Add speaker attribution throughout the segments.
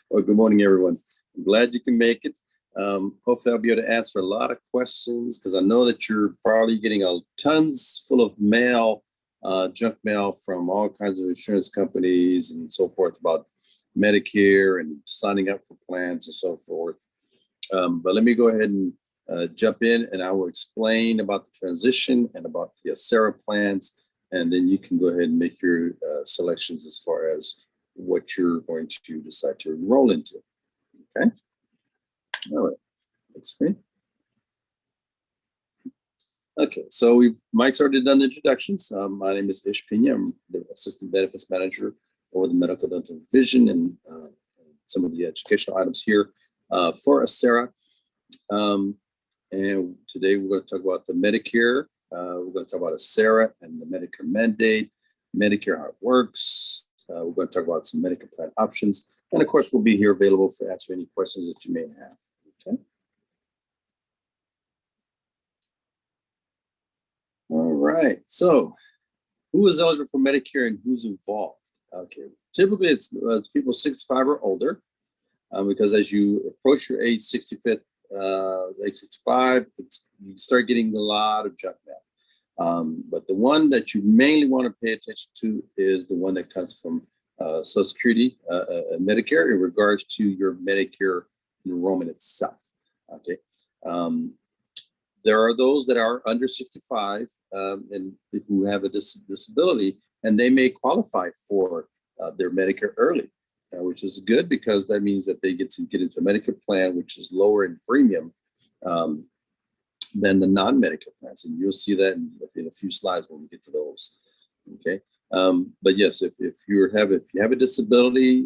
Speaker 1: Well, good morning, everyone. I'm glad you can make it. Hopefully, I'll be able to answer a lot of questions because I know that you're probably getting tons full of mail, junk mail from all kinds of insurance companies and so forth about Medicare and signing up for plans and so forth. But let me go ahead and jump in, and I will explain about the transition and about the SARA plans, and then you can go ahead and make your selections as far as what you're going to decide to enroll into. Okay. All right. Next screen. Okay, so Mike's already done the introductions. My name is Ish Pena. I'm the Assistant Benefits Manager over the Medical Dental Division and some of the educational items here for SARA. And today we're going to talk about the Medicare. We're going to talk about SARA and the Medicare mandate, Medicare, how it works. We're going to talk about some Medicare plan options. And of course, we'll be here available for answering any questions that you may have. Okay. All right. So who is eligible for Medicare and who's involved? Okay. Typically, it's people 65 or older because as you approach your age 65, you start getting a lot of junk mail. But the one that you mainly want to pay attention to is the one that comes from Social Security, Medicare, in regards to your Medicare enrollment itself. Okay. There are those that are under 65 and who have a disability, and they may qualify for their Medicare early, which is good because that means that they get into a Medicare plan, which is lower in premium than the non-Medicare plans. And you'll see that in a few slides when we get to those. Okay. But yes, if you have a disability,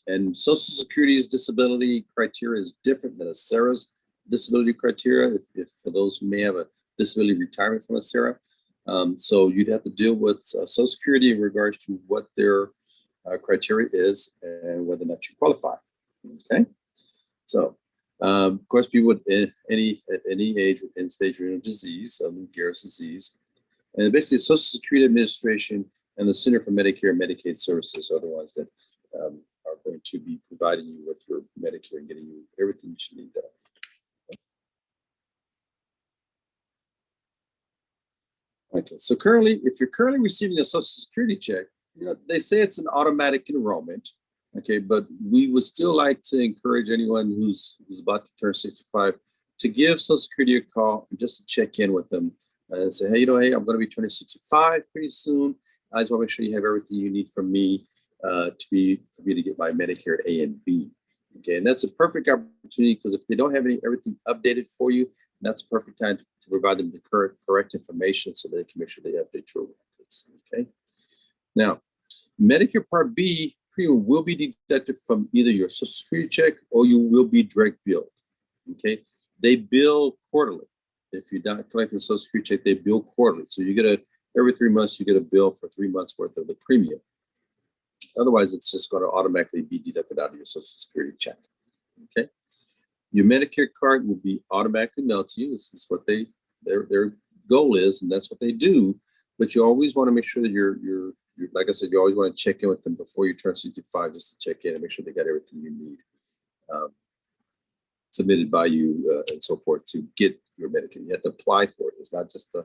Speaker 1: and Social Security's disability criteria is different than SARA's disability criteria, if for those who may have a disability retirement from SARA. So you'd have to deal with Social Security in regards to what their criteria is and whether or not you qualify. Okay. So, of course, people at any age with end-stage renal disease, Lou Gehrig's disease, and basically Social Security Administration and the Center for Medicare and Medicaid Services are the ones that are going to be providing you with your Medicare and getting you everything you should need done. Okay, so if you're currently receiving a Social Security check, they say it's an automatic enrollment. Okay, but we would still like to encourage anyone who's about to turn 65 to give Social Security a call and just to check in with them and say, hey, hey, I'm going to be turning 65 pretty soon. I just want to make sure you have everything you need from me for me to get my Medicare A and B. Okay, and that's a perfect opportunity because if they don't have everything updated for you, that's a perfect time to provide them the correct information so they can make sure they update your records. Okay. Now, Medicare Part B premium will be deducted from either your Social Security check or you will be direct billed. Okay. They bill quarterly. If you're not collecting a Social Security check, they bill quarterly. So you get every 3 months, you get a bill for 3 months worth of the premium. Otherwise, it's just going to automatically be deducted out of your Social Security check. Okay. Your Medicare card will be automatically mailed to you. This is what their goal is, and that's what they do. But you always want to make sure that you're like I said, you always want to check in with them before you turn 65 just to check in and make sure they got everything you need submitted by you and so forth to get your Medicare. You have to apply for it. It's not just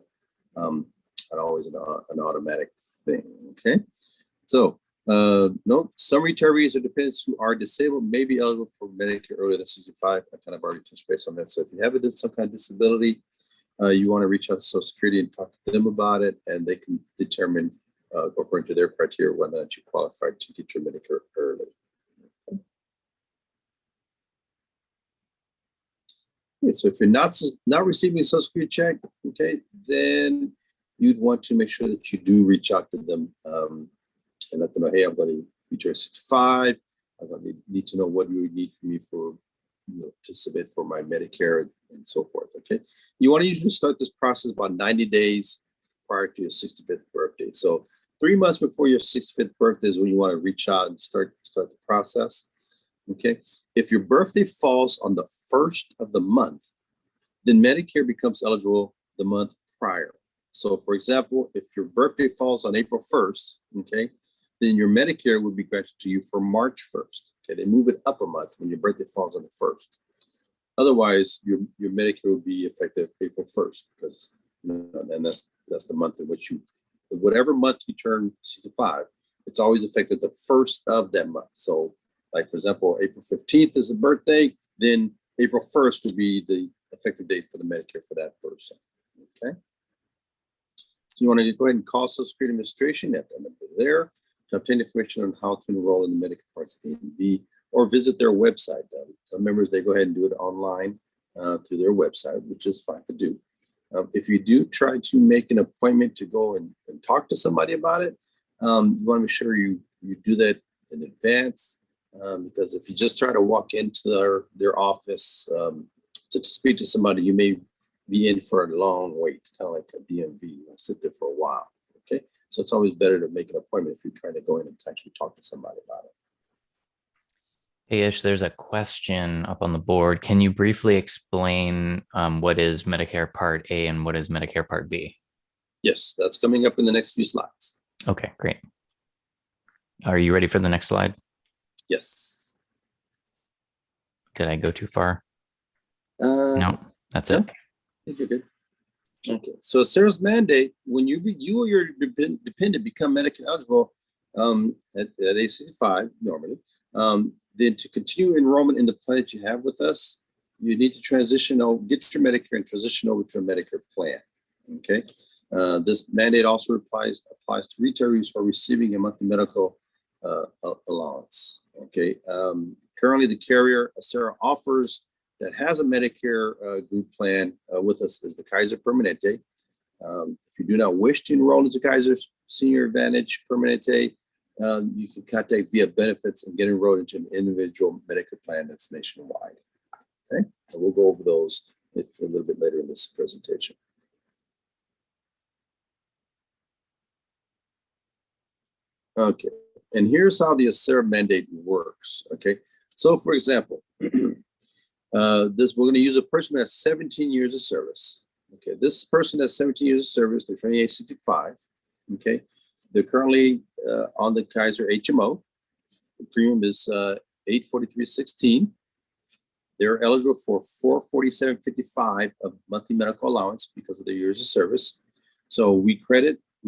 Speaker 1: always an automatic thing. Okay, so no, some retirees or dependents who are disabled may be eligible for Medicare earlier than 65. I kind of already touched base on that. So if you have some kind of disability, you want to reach out to Social Security and talk to them about it, and they can determine according to their criteria whether or not you qualify to get your Medicare early. Okay, so if you're not receiving a Social Security check, okay, then you'd want to make sure that you do reach out to them and let them know, hey, I'm going to be turning 65. I'm going to need to know what you would need from me for to submit for my Medicare and so forth. Okay, you want to usually start this process about 90 days prior to your 65th birthday. So 3 months before your 65th birthday is when you want to reach out and start the process. Okay, if your birthday falls on the first of the month, then Medicare becomes eligible the month prior. So, for example, if your birthday falls on April 1st, okay, then your Medicare would be granted to you for March 1st. Okay, they move it up a month when your birthday falls on the 1st. Otherwise, your Medicare will be effective April 1st, because and that's the month in which whatever month you turn 65, it's always effective the 1st of that month. So, like for example, April 15th is a birthday, then April 1st will be the effective date for the Medicare for that person. Okay. So you want to go ahead and call Social Security Administration at the number there to obtain information on how to enroll in the Medicare Parts A and B, or visit their website. Some members, they go ahead and do it online through their website, which is fine to do. If you do try to make an appointment to go and talk to somebody about it, you want to make sure you do that in advance, because if you just try to walk into their office to speak to somebody, you may be in for a long wait, kind of like a DMV. You'll sit there for a while. Okay, so it's always better to make an appointment if you're trying to go in and actually talk to somebody about it.
Speaker 2: Hey, Ish, there's a question up on the board. Can you briefly explain what is Medicare Part A and what is Medicare Part B?
Speaker 1: Yes, that's coming up in the next few slides.
Speaker 2: Okay, great. Are you ready for the next slide?
Speaker 1: Yes.
Speaker 2: Did I go too far? No, that's it.
Speaker 1: I think you're good. Okay, so Sarah's mandate, when you or your dependent become Medicare eligible at age 65 normally, then to continue enrollment in the plan that you have with us, you need to transition over, get your Medicare and transition over to a Medicare plan. Okay, this mandate also applies to retirees who are receiving a monthly medical allowance. Okay, currently the carrier Sarah offers that has a Medicare group plan with us is the Kaiser Permanente. If you do not wish to enroll into Kaiser's Senior Advantage Permanente, you can contact via Benefits and get enrolled into an individual Medicare plan that's nationwide. Okay, and we'll go over those a little bit later in this presentation. Okay, and here's how the ACERA mandate works. Okay, so for example, we're going to use a person who has 17 years of service. Okay, this person has 17 years of service. They're turning age 65. Okay, they're currently on the Kaiser HMO. The premium is $843.16. They're eligible for $447.55 of monthly medical allowance because of their years of service. So we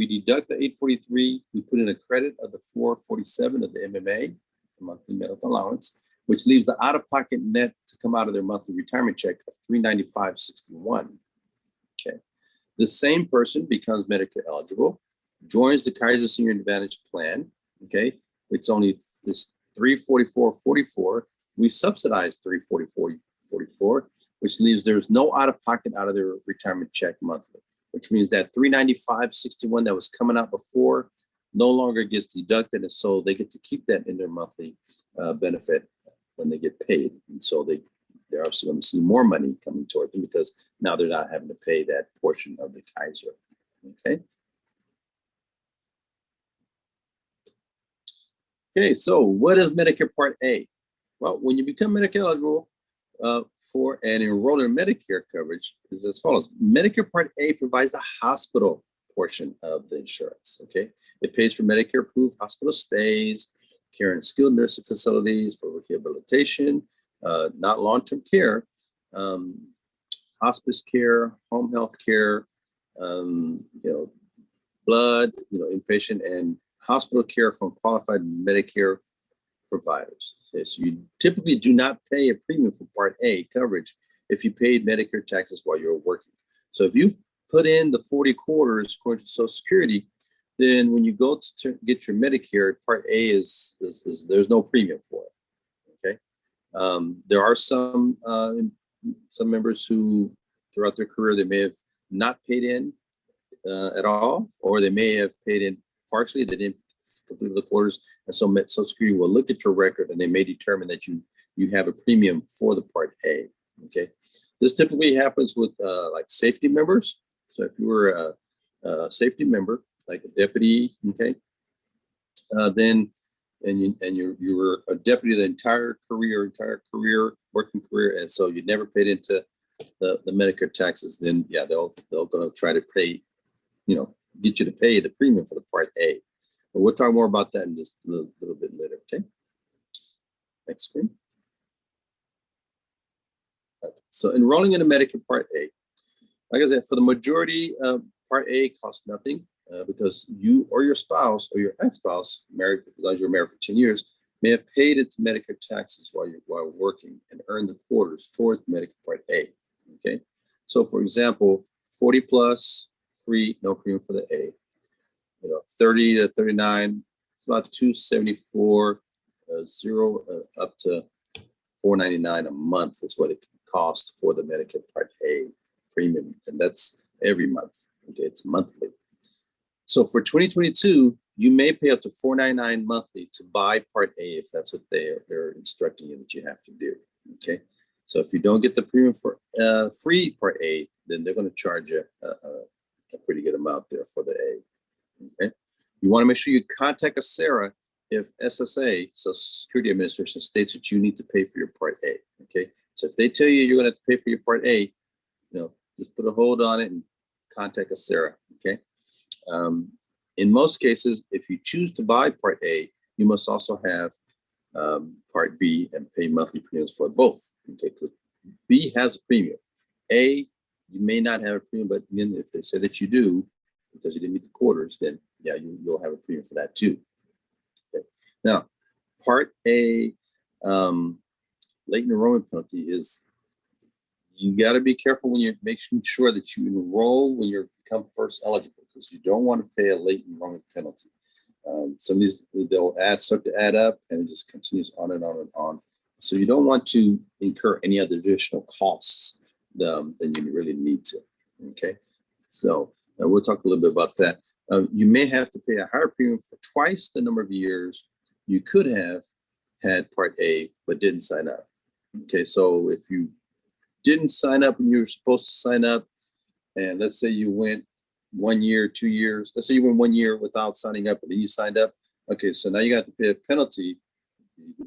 Speaker 1: deduct the $843. We put in a credit of the $447 of the MMA, the monthly medical allowance, which leaves the out-of-pocket net to come out of their monthly retirement check of $395.61. Okay, the same person becomes Medicare eligible, joins the Kaiser Senior Advantage plan. Okay, it's only this $344.44. We subsidize $344.44, which leaves there's no out-of-pocket out of their retirement check monthly, which means that $395.61 that was coming out before no longer gets deducted, and so they get to keep that in their monthly benefit when they get paid. And so they're obviously going to see more money coming toward them because now they're not having to pay that portion of the Kaiser. Okay. Okay, so what is Medicare Part A? Well, when you become Medicare eligible for and enroll in Medicare coverage is as follows. Medicare Part A provides the hospital portion of the insurance. Okay, it pays for Medicare approved hospital stays, care in skilled nursing facilities for rehabilitation, not long-term care, hospice care, home health care, blood, inpatient and hospital care from qualified Medicare providers. Okay, so you typically do not pay a premium for Part A coverage if you paid Medicare taxes while you're working. So if you've put in the 40 quarters according to Social Security, then when you go to get your Medicare, Part A is there's no premium for it. Okay, there are some members who throughout their career they may have not paid in at all, or they may have paid in partially. They didn't complete the quarters, and so Social Security will look at your record and they may determine that you have a premium for the Part A. Okay, this typically happens with like safety members. So if you were a safety member, like a deputy, okay, then you were a deputy the entire career, working career, and so you never paid into the Medicare taxes, then yeah, they'll gonna try to pay, get you to pay the premium for the Part A. But we'll talk more about that in just a little bit later, okay? Next screen. Okay. So enrolling in a Medicare Part A, like I said, for the majority, Part A costs nothing because you or your spouse or your ex-spouse, married, as long as you're married for 10 years, may have paid into Medicare taxes while working and earned the quarters towards Medicare Part A. Okay, so for example, 40 plus, free, no premium for the A. 30 to 39, it's about 274, up to 499 a month is what it can cost for the Medicare Part A premium, and that's every month. Okay, it's monthly. So for 2022, you may pay up to $499 monthly to buy Part A if that's what they're instructing you that you have to do. Okay, so if you don't get the premium for free Part A, then they're going to charge you a pretty good amount there for the A. Okay, you want to make sure you contact a SARA if SSA, Social Security Administration, states that you need to pay for your Part A. Okay, so if they tell you you're going to have to pay for your Part A, just put a hold on it and contact a SARA. Okay. In most cases, if you choose to buy Part A, you must also have Part B and pay monthly premiums for both. Okay, because B has a premium. A, you may not have a premium, but then if they say that you do, because you didn't meet the quarters, then yeah, you'll have a premium for that too. Okay. Now, Part A late enrollment penalty is, you got to be careful when you're making sure that you enroll when you become first eligible, because you don't want to pay a late enrollment penalty. Some of these, they'll start to add up, and it just continues on and on and on. So you don't want to incur any other additional costs than you really need to. Okay, so we'll talk a little bit about that. You may have to pay a higher premium for twice the number of years you could have had Part A but didn't sign up. Okay, so if you didn't sign up when you were supposed to sign up, and let's say you went 1 year, 2 years, let's say you went 1 year without signing up, and then you signed up. Okay, so now you got to pay a penalty.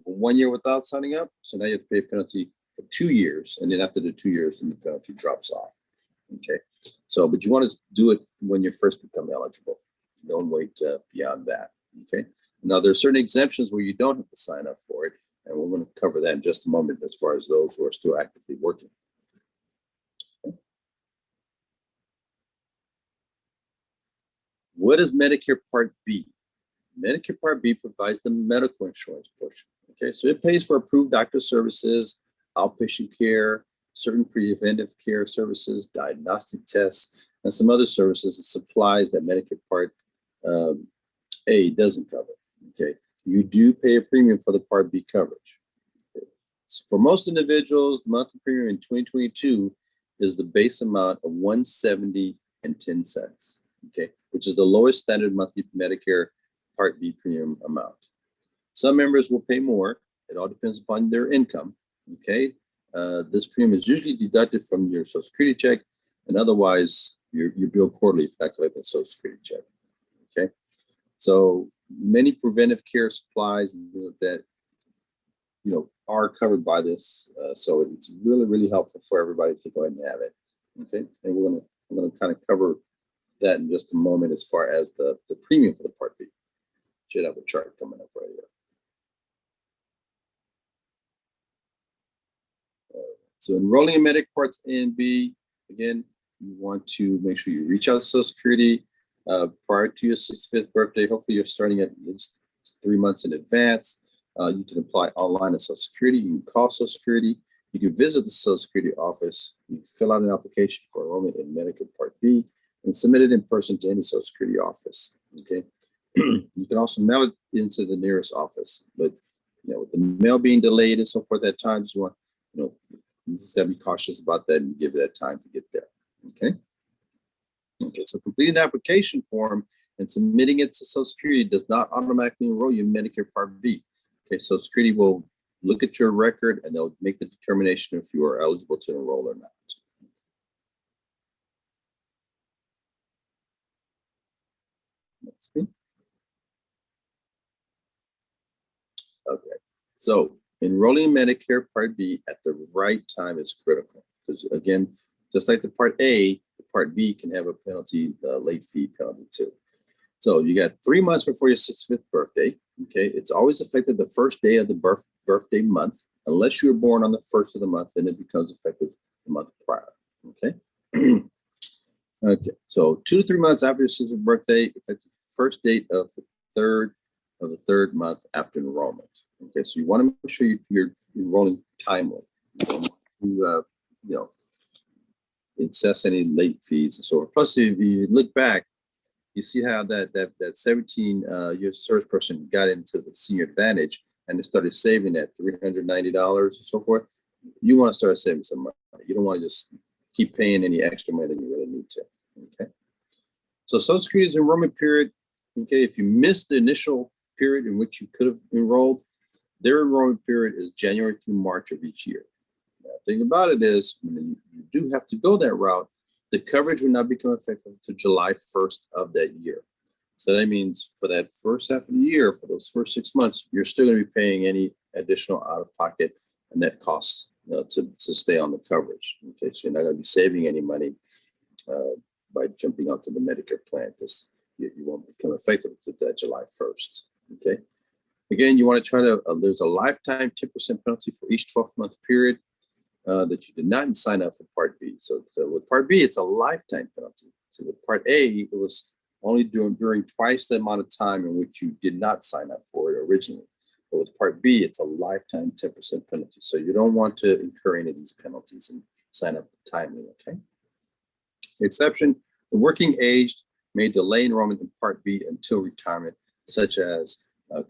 Speaker 1: 1 year without signing up, so now you have to pay a penalty for 2 years, and then after the 2 years, then the penalty drops off. Okay, so but you want to do it when you first become eligible. Don't wait beyond that. Okay, now there are certain exemptions where you don't have to sign up for it, and we're going to cover that in just a moment as far as those who are still actively working. What is Medicare Part B? Medicare Part B provides the medical insurance portion. Okay, so it pays for approved doctor services, outpatient care, certain preventive care services, diagnostic tests, and some other services and supplies that Medicare Part A doesn't cover. Okay, you do pay a premium for the Part B coverage. Okay. So for most individuals, the monthly premium in 2022 is the base amount of $170.10. Okay, which is the lowest standard monthly Medicare Part B premium amount. Some members will pay more. It all depends upon their income. Okay, this premium is usually deducted from your Social Security check, and otherwise you're billed quarterly if not collected a Social Security check. Okay, so many preventive care supplies and things like that, are covered by this. So it's really, really helpful for everybody to go ahead and have it. Okay, and we're gonna kind of cover that in just a moment as far as the premium for the Part B. Should have a chart coming up right here. So enrolling in Medicare Parts A and B, again, you want to make sure you reach out to Social Security prior to your 65th birthday. Hopefully you're starting at least 3 months in advance. You can apply online at Social Security. You can call Social Security. You can visit the Social Security office. You can fill out an application for enrollment in Medicare Part B and submit it in person to any Social Security office. Okay. You can also mail it into the nearest office, but with the mail being delayed and so forth at times, you want, you just gotta be cautious about that and give it that time to get there. Okay. Okay. So completing the application form and submitting it to Social Security does not automatically enroll you in Medicare Part B. Okay. Social Security will look at your record and they'll make the determination if you are eligible to enroll or not. Next screen. Okay, so enrolling in Medicare Part B at the right time is critical because, again, just like the Part A, the Part B can have a penalty, late fee penalty too. So you got 3 months before your 65th birthday. Okay, it's always effective the first day of the birthday month, unless you were born on the first of the month, then it becomes effective the month prior. Okay. Okay, so 2 to 3 months after your sister's birthday, effective first date of the third month after enrollment. Okay, so you want to make sure you're enrolling timely. You don't want to, access any late fees and so forth. Plus, if you look back, you see how that 17-year service person got into the senior advantage and they started saving that $390 and so forth. You want to start saving some money. You don't want to just keep paying any extra money than you really need to. Okay. So Social Security's enrollment period. Okay, if you missed the initial period in which you could have enrolled, their enrollment period is January through March of each year. Now, the thing about it is, when you do have to go that route, the coverage will not become effective until July 1st of that year. So that means for that first half of the year, for those first 6 months, you're still going to be paying any additional out-of-pocket net costs to stay on the coverage. Okay, so you're not going to be saving any money by jumping onto the Medicare plan, because you won't become effective until that July 1st. Okay. Again, you want to try to, there's a lifetime 10% penalty for each 12-month period that you did not sign up for Part B. So with Part B, it's a lifetime penalty. So with Part A, it was only during twice the amount of time in which you did not sign up for it originally. But with Part B, it's a lifetime 10% penalty. So you don't want to incur any of these penalties and sign up timely, okay? The exception, the working aged may delay enrollment in Part B until retirement, such as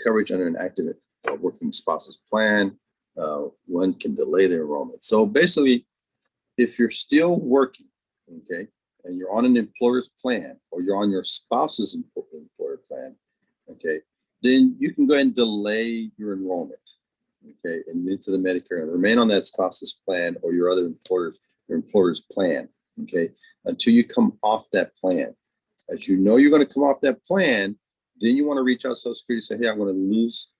Speaker 1: coverage under an active working spouse's plan. One can delay the enrollment. So basically, if you're still working, okay, and you're on an employer's plan, or you're on your spouse's employer plan, okay, then you can go ahead and delay your enrollment, okay, and into the Medicare and remain on that spouse's plan or your other employer's plan, okay, until you come off that plan. As you know you're going to come off that plan, then you want to reach out to Social Security and say, hey, I'm going to lose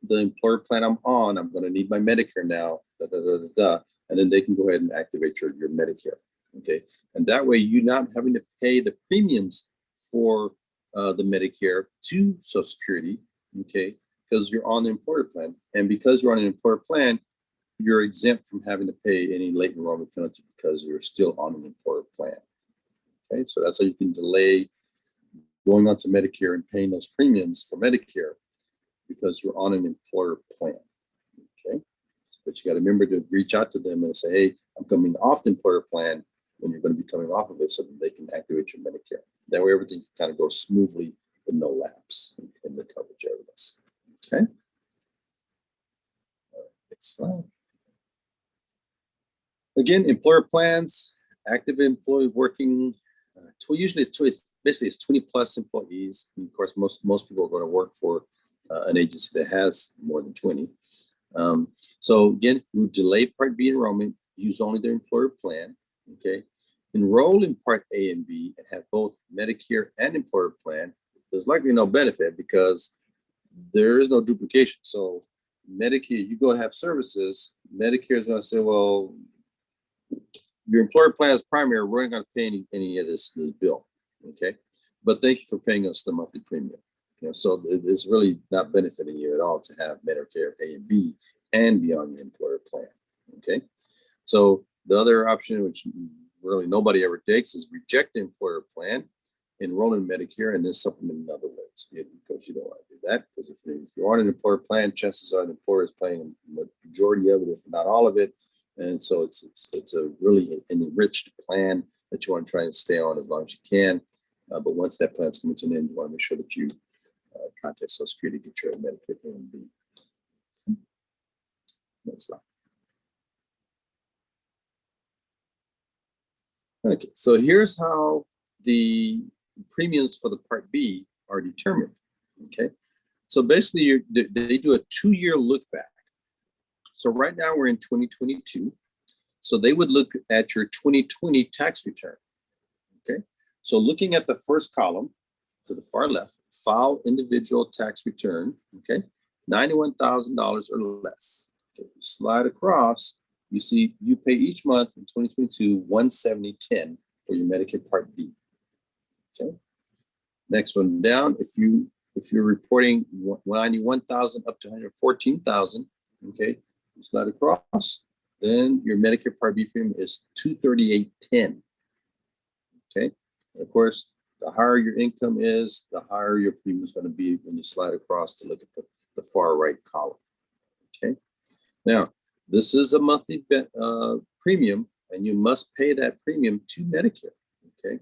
Speaker 1: the employer plan I'm on. I'm going to need my Medicare now, and then they can go ahead and activate your Medicare, okay? And that way you're not having to pay the premiums for the Medicare to Social Security, okay, because you're on the employer plan. And because you're on an employer plan, you're exempt from having to pay any late enrollment penalty because you're still on an employer plan. Okay, so that's how you can delay going on to Medicare and paying those premiums for Medicare because you're on an employer plan. Okay, but you got to remember to reach out to them and say, hey, I'm coming off the employer plan when you're going to be coming off of it so that they can activate your Medicare. That way everything kind of goes smoothly with no lapse in the coverage areas. Okay. All right, next slide. Again, employer plans, active employee working. Usually it's basically it's 20 plus employees. And of course, most people are going to work for an agency that has more than 20. So again, we delay Part B enrollment, use only their employer plan. Okay, enroll in Part A and B and have both Medicare and employer plan. There's likely no benefit because there is no duplication. So Medicare, you go have services. Medicare is going to say, well, your employer plan is primary. We're not going to pay any of this bill, okay? But thank you for paying us the monthly premium. So it's really not benefiting you at all to have Medicare A and B and be on your employer plan, okay? So the other option, which really nobody ever takes, is reject the employer plan, enroll in Medicare, and then supplement in other ways. Because you don't want to do that, because if you're on an employer plan, chances are the employer is paying the majority of it, if not all of it. And so it's a really enriched plan that you want to try and stay on as long as you can. But once that plan's coming to an end, you want to make sure that you contact Social Security to get your Medicare A and B. Next slide. Okay, so here's how the premiums for the Part B are determined. Okay, so basically they do a 2-year look back. So right now we're in 2022. So they would look at your 2020 tax return. Okay, so looking at the first column to the far left, file individual tax return. Okay, $91,000 or less. Okay, if you slide across, you see you pay each month in 2022 $170.10 for your Medicare Part B. Okay, next one down, if if you're reporting 91,000 up to 114,000, okay, slide across, then your Medicare Part B premium is 238.10. Okay, and of course, the higher your income is, the higher your premium is going to be when you slide across to look at the far right column. Okay, now this is a monthly premium, and you must pay that premium to Medicare. Okay,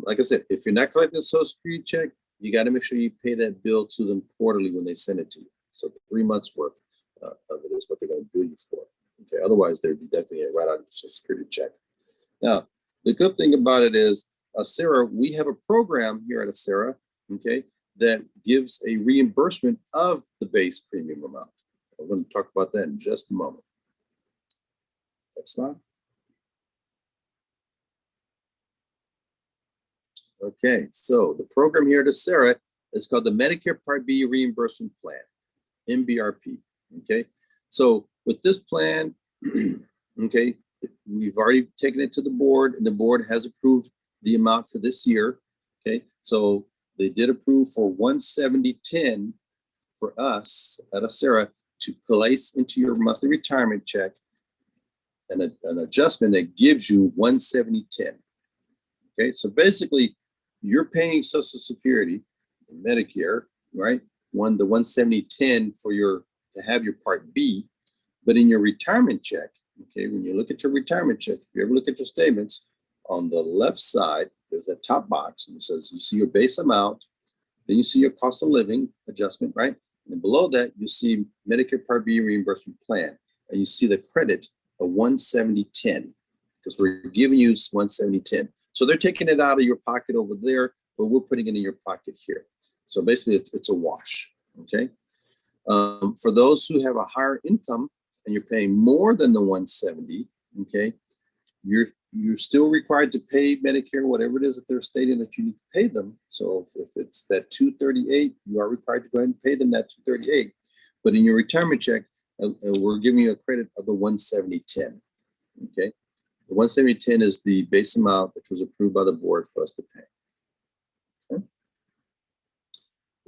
Speaker 1: like I said, if you're not collecting a Social Security check, you got to make sure you pay that bill to them quarterly when they send it to you. So 3 months worth of it is what they're going to bill you for. Okay, otherwise they're deducting it right out of your Social Security check. Now, the good thing about it is, Sarah, we have a program here at Sarah, okay, that gives a reimbursement of the base premium amount. I'm going to talk about that in just a moment. Next slide. Okay, so the program here at Sarah is called the Medicare Part B Reimbursement Plan, MBRP. Okay, so with this plan, okay, we've already taken it to the board, and the board has approved the amount for this year. Okay, so they did approve for 170.10 for us at Acera to place into your monthly retirement check an adjustment that gives you 170.10. Okay, so basically, you're paying Social Security, Medicare, right? The 170.10 for to have your Part B, but in your retirement check, okay, when you look at your retirement check, if you ever look at your statements, on the left side, there's that top box, and it says you see your base amount, then you see your cost of living adjustment, right? And below that, you see Medicare Part B reimbursement plan, and you see the credit of 170.10 because we're giving you 170.10. So they're taking it out of your pocket over there, but we're putting it in your pocket here. So basically, it's a wash. Okay. For those who have a higher income and you're paying more than the 170, okay, you're still required to pay Medicare whatever it is that they're stating that you need to pay them. So if it's that 238, you are required to go ahead and pay them that 238. But in your retirement check, we're giving you a credit of the 170.10. Okay. The 170.10 is the base amount which was approved by the board for us to pay. Okay.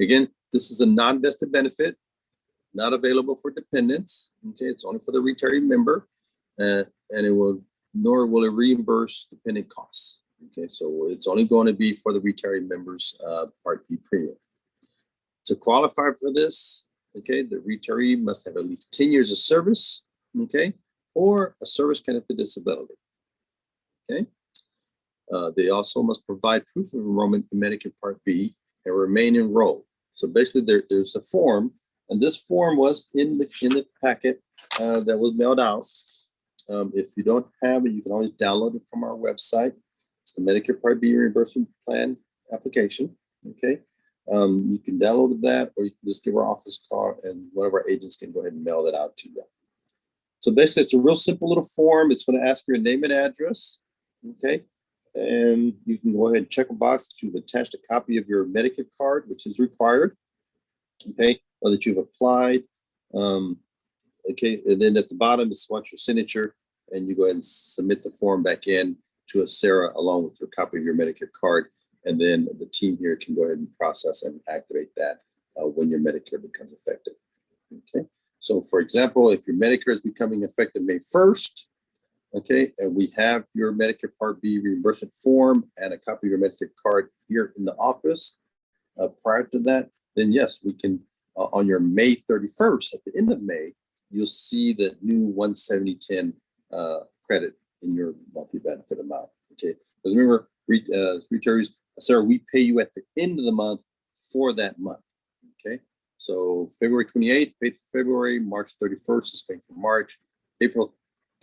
Speaker 1: Again, this is a non-vested benefit, not available for dependents. Okay, it's only for the retiree member, and nor will it reimburse dependent costs. Okay, so it's only going to be for the retiree members' Part B premium. To qualify for this, okay, the retiree must have at least 10 years of service, okay, or a service-connected disability. Okay. They also must provide proof of enrollment in Medicare Part B and remain enrolled. So basically, there's a form, and this form was in the packet that was mailed out. If you don't have it, you can always download it from our website. It's the Medicare Part B Reimbursement Plan application. Okay, you can download that, or you can just give our office a call, and one of our agents can go ahead and mail that out to you. So basically, it's a real simple little form. It's going to ask for your name and address. Okay, and you can go ahead and check a box that you've attached a copy of your Medicare card, which is required. Okay, or that you've applied. Okay, and then at the bottom is want your signature, and you go ahead and submit the form back in to Acera along with your copy of your Medicare card, and then the team here can go ahead and process and activate that when your Medicare becomes effective. Okay, so for example, if your Medicare is becoming effective May 1st, okay, and we have your Medicare Part B reimbursement form and a copy of your Medicare card here in the office prior to that, then yes, we can, on your May 31st, at the end of May, you'll see the new 170.10 credit in your monthly benefit amount. Okay, because remember, retirees, Sarah, we pay you at the end of the month for that month. Okay, so February 28th paid for February, March 31st is paid for March, April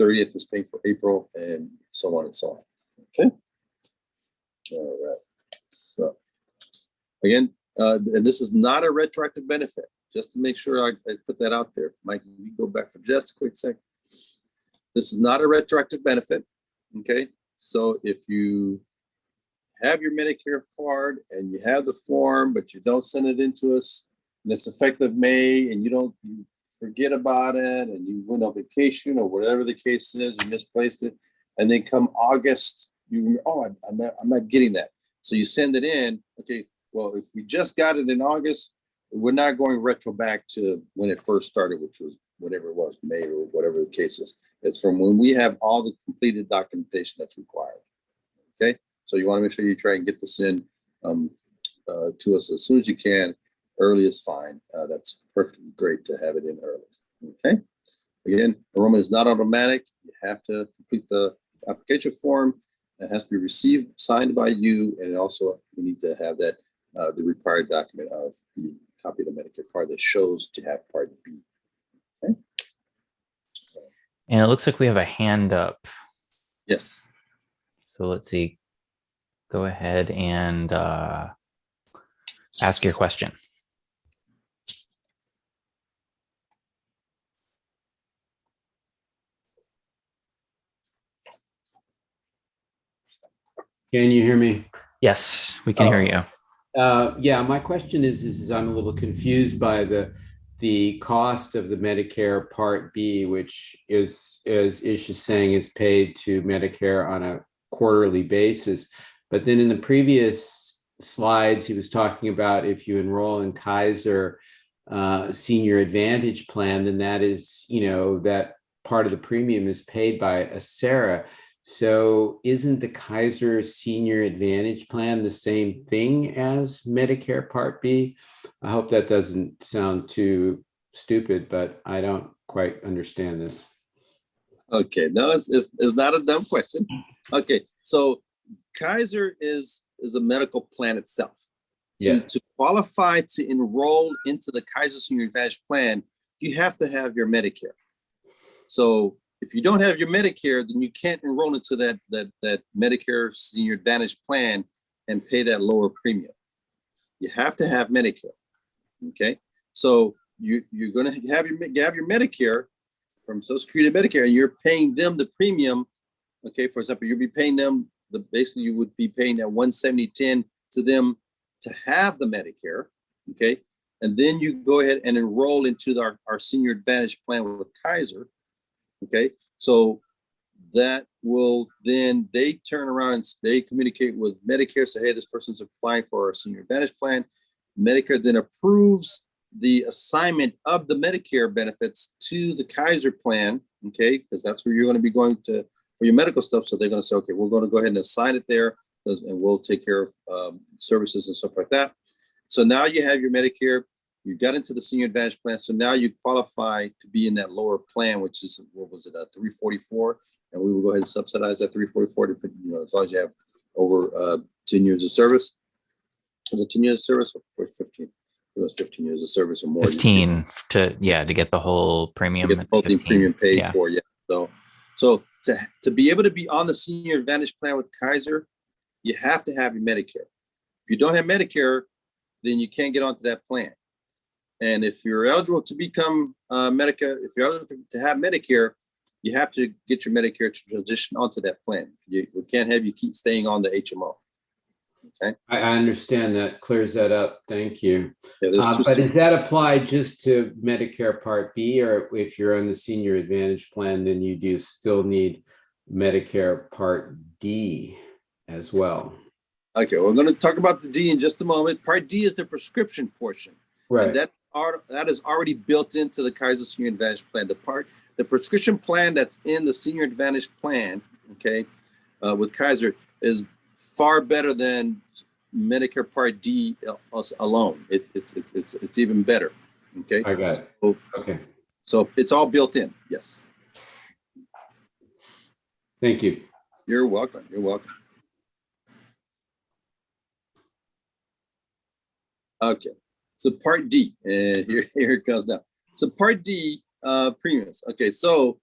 Speaker 1: 30th is paid for April, and so on and so on. Okay. All right. So again, and this is not a retroactive benefit. Just to make sure I put that out there. Mike, you go back for just a quick second. This is not a retroactive benefit. Okay. So if you have your Medicare card and you have the form, but you don't send it in to us, and it's effective May, and you forget about it, and you went on vacation or whatever the case is, you misplaced it, and then come August, I'm not getting that. So you send it in, okay, Well, if we just got it in August, we're not going retro back to when it first started, which was whatever it was, May or whatever the case is. It's from when we have all the completed documentation that's required. Okay, so you want to make sure you try and get this in to us as soon as you can. Early is fine. That's perfectly great to have it in early. Okay. Again, enrollment is not automatic. You have to complete the application form. It has to be received, signed by you, and also you need to have that the required document of the copy of the Medicare card that shows to have Part B. Okay.
Speaker 2: And it looks like we have a hand up.
Speaker 1: Yes.
Speaker 2: So let's see. Go ahead and ask your question.
Speaker 3: Can you hear me?
Speaker 2: Yes, we can hear you.
Speaker 3: Yeah, my question is I'm a little confused by the cost of the Medicare Part B, which is, as Ish is saying, is paid to Medicare on a quarterly basis. But then in the previous slides, he was talking about if you enroll in Kaiser Senior Advantage Plan, then that is, that part of the premium is paid by Acera. So isn't the Kaiser Senior Advantage Plan the same thing as Medicare Part B? I hope that doesn't sound too stupid, but I don't quite understand this.
Speaker 1: Okay, no, it's not a dumb question. Okay, so Kaiser is a medical plan itself.
Speaker 3: Yeah.
Speaker 1: To qualify to enroll into the Kaiser Senior Advantage Plan, you have to have your Medicare. So if you don't have your Medicare, then you can't enroll into that Medicare Senior Advantage Plan and pay that lower premium. You have to have Medicare. Okay, so you're going to have your Medicare from Social Security to Medicare, and you're paying them the premium. Okay, for example, you'll be paying them basically you would be paying that $170.10 to them to have the Medicare. Okay, and then you go ahead and enroll into our Senior Advantage Plan with Kaiser. Okay, so that will then they turn around and they communicate with Medicare, say, hey, this person's applying for our Senior Advantage Plan. Medicare then approves the assignment of the Medicare benefits to the Kaiser plan, okay, because that's where you're going to be going to for your medical stuff. So they're going to say, okay, we're going to go ahead and assign it there, and we'll take care of services and stuff like that. So now you have your Medicare. You got into the Senior Advantage Plan, so now you qualify to be in that lower plan, which is, what was it, $344, and we will go ahead and subsidize that $344 to, as long as you have over 10 years of service. Is it 10 years of service or for 15? It was 15 years of service or more.
Speaker 2: 15 to get the whole premium.
Speaker 1: To get the whole thing premium paid for, yeah. So to be able to be on the Senior Advantage Plan with Kaiser, you have to have your Medicare. If you don't have Medicare, then you can't get onto that plan. And if you're eligible to become Medicare, if you're eligible to have Medicare, you have to get your Medicare to transition onto that plan. We can't have you keep staying on the HMO. Okay.
Speaker 3: I understand that. Clears that up. Thank you.
Speaker 1: Yeah,
Speaker 3: but does that apply just to Medicare Part B, or if you're on the Senior Advantage Plan, then you do still need Medicare Part D as well?
Speaker 1: Okay, we're going to talk about the D in just a moment. Part D is the prescription portion.
Speaker 3: Right.
Speaker 1: And that is already built into the Kaiser Senior Advantage Plan. The prescription plan that's in the Senior Advantage Plan, okay, with Kaiser is far better than Medicare Part D alone. It's even better. Okay.
Speaker 3: I got it.
Speaker 1: So,
Speaker 3: okay.
Speaker 1: So it's all built in. Yes.
Speaker 3: Thank you.
Speaker 1: You're welcome. You're welcome. Okay. So Part D, and here it comes now. So Part D premiums. Okay. So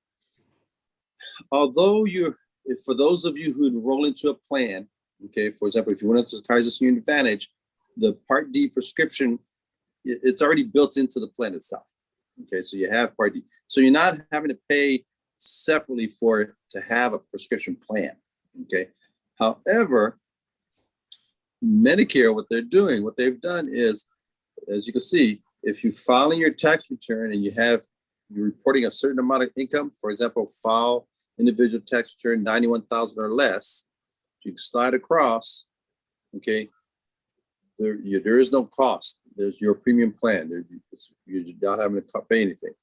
Speaker 1: although for those of you who enroll into a plan, okay, for example, if you went into Kaiser Senior Advantage, the Part D prescription, it's already built into the plan itself. Okay, so you have Part D. So you're not having to pay separately for it to have a prescription plan. Okay. However, Medicare, what they've done is, as you can see, if you file in your tax return and you're reporting a certain amount of income, for example, file individual tax return 91,000 or less, you can slide across, okay, there is no cost. There's your premium plan. You're not having to pay anything.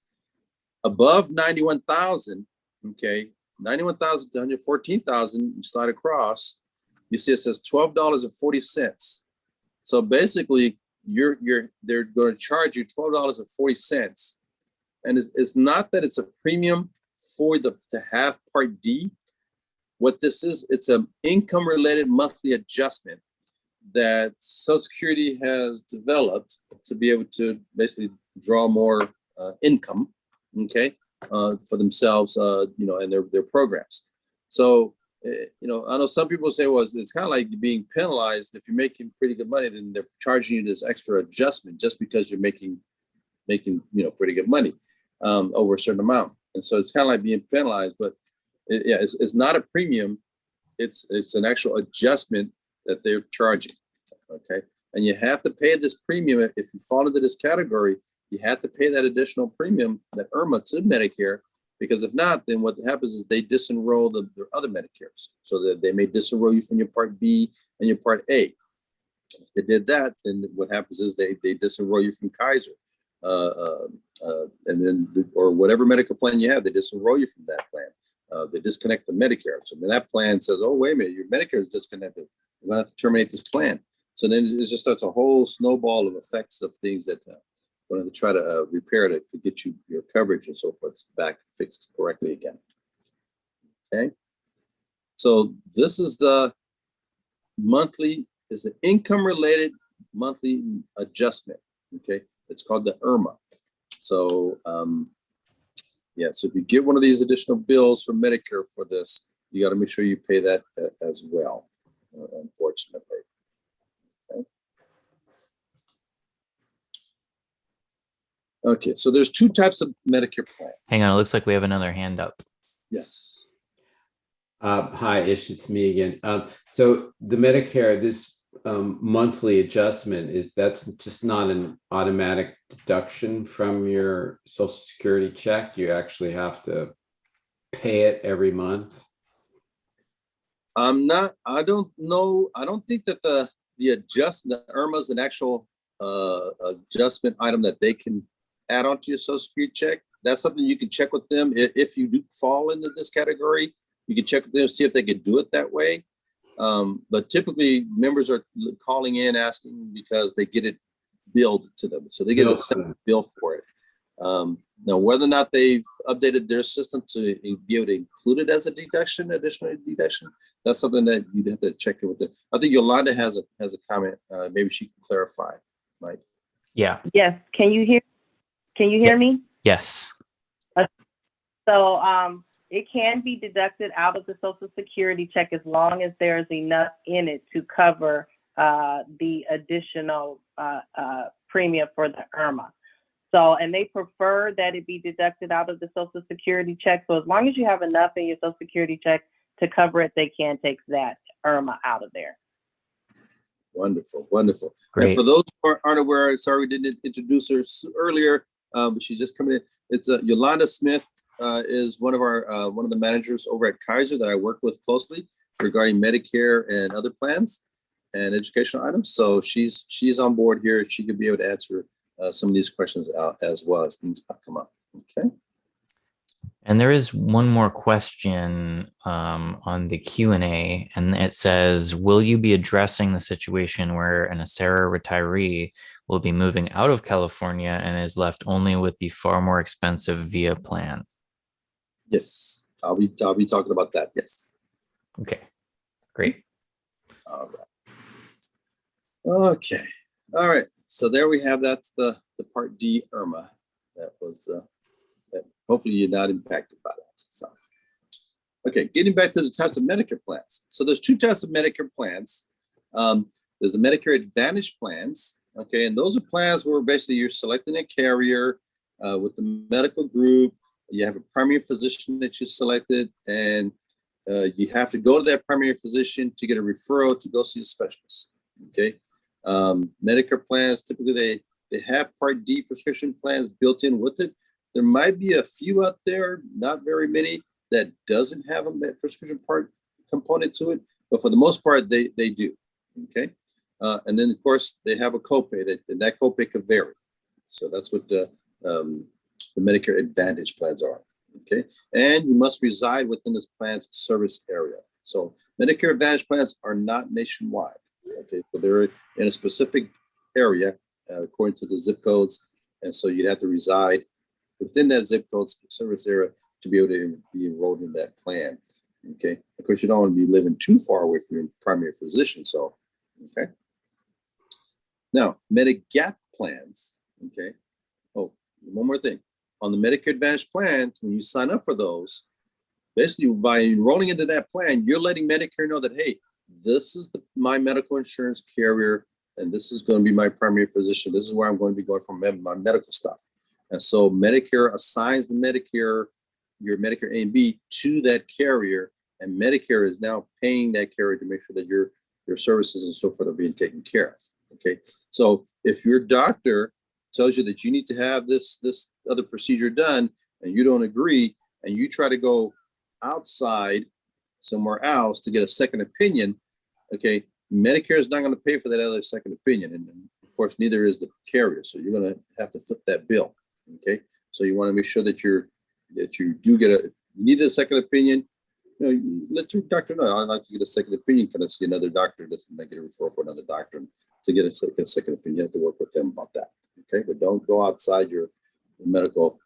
Speaker 1: Above 91,000, okay, 91,000 to 114,000, you slide across, you see it says $12.40. So basically, they're going to charge you $12.40, and it's not that it's a premium to have Part D. What this is, it's an income-related monthly adjustment that Social Security has developed to be able to basically draw more income, okay, for themselves, and their programs. So, I know some people say, well, it's kind of like being penalized. If you're making pretty good money, then they're charging you this extra adjustment just because you're making pretty good money over a certain amount. And so it's kind of like being penalized, but it's not a premium. It's an actual adjustment that they're charging, okay? And you have to pay this premium. If you fall into this category, you have to pay that additional premium, that IRMA, to Medicare, because if not, then what happens is they disenroll their other Medicares, so that they may disenroll you from your Part B and your Part A. If they did that, then what happens is they disenroll you from Kaiser, and then or whatever medical plan you have, they disenroll you from that plan. They disconnect the Medicare. So then that plan says, oh, wait a minute, your Medicare is disconnected. We're going to have to terminate this plan. So then it just starts a whole snowball of effects of things that we're going to try to repair to get you your coverage and so forth back fixed correctly again. Okay. So this is the is the income related monthly adjustment. Okay. It's called the IRMA. So, so if you get one of these additional bills from Medicare for this, you got to make sure you pay that as well, unfortunately. Okay. Okay, so there's two types of Medicare plans.
Speaker 2: Hang on, it looks like we have another hand up.
Speaker 1: Yes.
Speaker 3: Hi, Ish, it's me again. So the Medicare, this monthly adjustment, that's just not an automatic deduction from your Social Security check. You actually have to pay it every month.
Speaker 1: I don't know. I don't think that the adjustment, the IRMA, is an actual adjustment item that they can add onto your Social Security check. That's something you can check with them. If you do fall into this category, you can check with them, see if they could do it that way. But typically members are calling in asking because they get it billed to them. So they get a separate bill for it. Now, whether or not they've updated their system to be able to include it as a deduction, additional deduction, that's something that you'd have to check in with them. I think Yolanda has a comment. Maybe she can clarify, Mike.
Speaker 2: Yeah.
Speaker 4: Yes. Can you hear me?
Speaker 2: Yes.
Speaker 4: So it can be deducted out of the Social Security check as long as there's enough in it to cover the additional premium for the IRMA. So, and they prefer that it be deducted out of the Social Security check. So as long as you have enough in your Social Security check to cover it, they can take that IRMA out of there.
Speaker 1: Wonderful, wonderful.
Speaker 2: Great.
Speaker 1: And for those who aren't aware, sorry we didn't introduce her earlier, but she's just coming in. It's Yolanda Smith is one of the managers over at Kaiser that I work with closely regarding Medicare and other plans and educational items. So she's on board here. She could be able to answer some of these questions out as well as things come up. Okay.
Speaker 2: And there is one more question on the Q&A, and it says, will you be addressing the situation where an ACERA retiree will be moving out of California and is left only with the far more expensive VIA plan?
Speaker 1: Yes, I'll be talking about that. Yes.
Speaker 2: Okay, great.
Speaker 1: All right. Okay. All right. So there we have, that's the Part D IRMA. That was that hopefully you're not impacted by that. So, okay, getting back to the types of Medicare plans. So there's two types of Medicare plans. There's the Medicare Advantage plans. Okay, and those are plans where basically you're selecting a carrier with the medical group. You have a primary physician that you selected, and you have to go to that primary physician to get a referral to go see a specialist. Okay, Medicare plans, typically they have Part D prescription plans built in with it. There might be a few out there, not very many, that doesn't have a prescription part component to it, but for the most part, they do. Okay, And then, of course, they have a copay, and that copay could vary. So that's what the Medicare Advantage plans are. Okay, and you must reside within this plan's service area. So Medicare Advantage plans are not nationwide. Okay, so they're in a specific area according to the zip codes, and so you'd have to reside within that zip code service area to be able to be enrolled in that plan. Okay, of course, you don't want to be living too far away from your primary physician. So, okay. Now, Medigap plans. Okay. Oh, one more thing. On the Medicare Advantage plans, when you sign up for those, basically by enrolling into that plan, you're letting Medicare know that, hey, this is my medical insurance carrier, and this is going to be my primary physician. This is where I'm going to be going for my medical stuff. And so Medicare assigns the your Medicare A and B to that carrier, and Medicare is now paying that carrier to make sure that your services and so forth are being taken care of. Okay, so if your doctor tells you that you need to have this other procedure done and you don't agree, and you try to go outside somewhere else to get a second opinion, okay, Medicare is not going to pay for that other second opinion, and of course neither is the carrier. So you're going to have to flip that bill. Okay, so you want to make sure that you do get you need a second opinion. You let your doctor know, I'd like to get a second opinion. Can I see another doctor? That's not get a referral for another doctor to get a second opinion. You have to work with them about that. Okay, but don't go outside your medical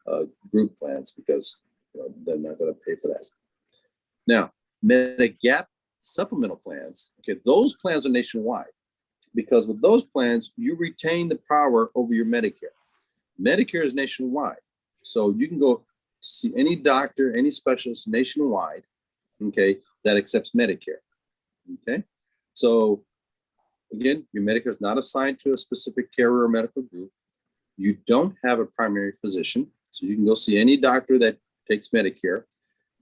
Speaker 1: group plans, because they're not going to pay for that. Now, Medigap supplemental plans. Okay, those plans are nationwide, because with those plans you retain the power over your Medicare. Medicare is nationwide, so you can go see any doctor, any specialist nationwide. Okay, that accepts Medicare. Okay, so again, your Medicare is not assigned to a specific carrier or medical group. You don't have a primary physician, so you can go see any doctor that takes Medicare.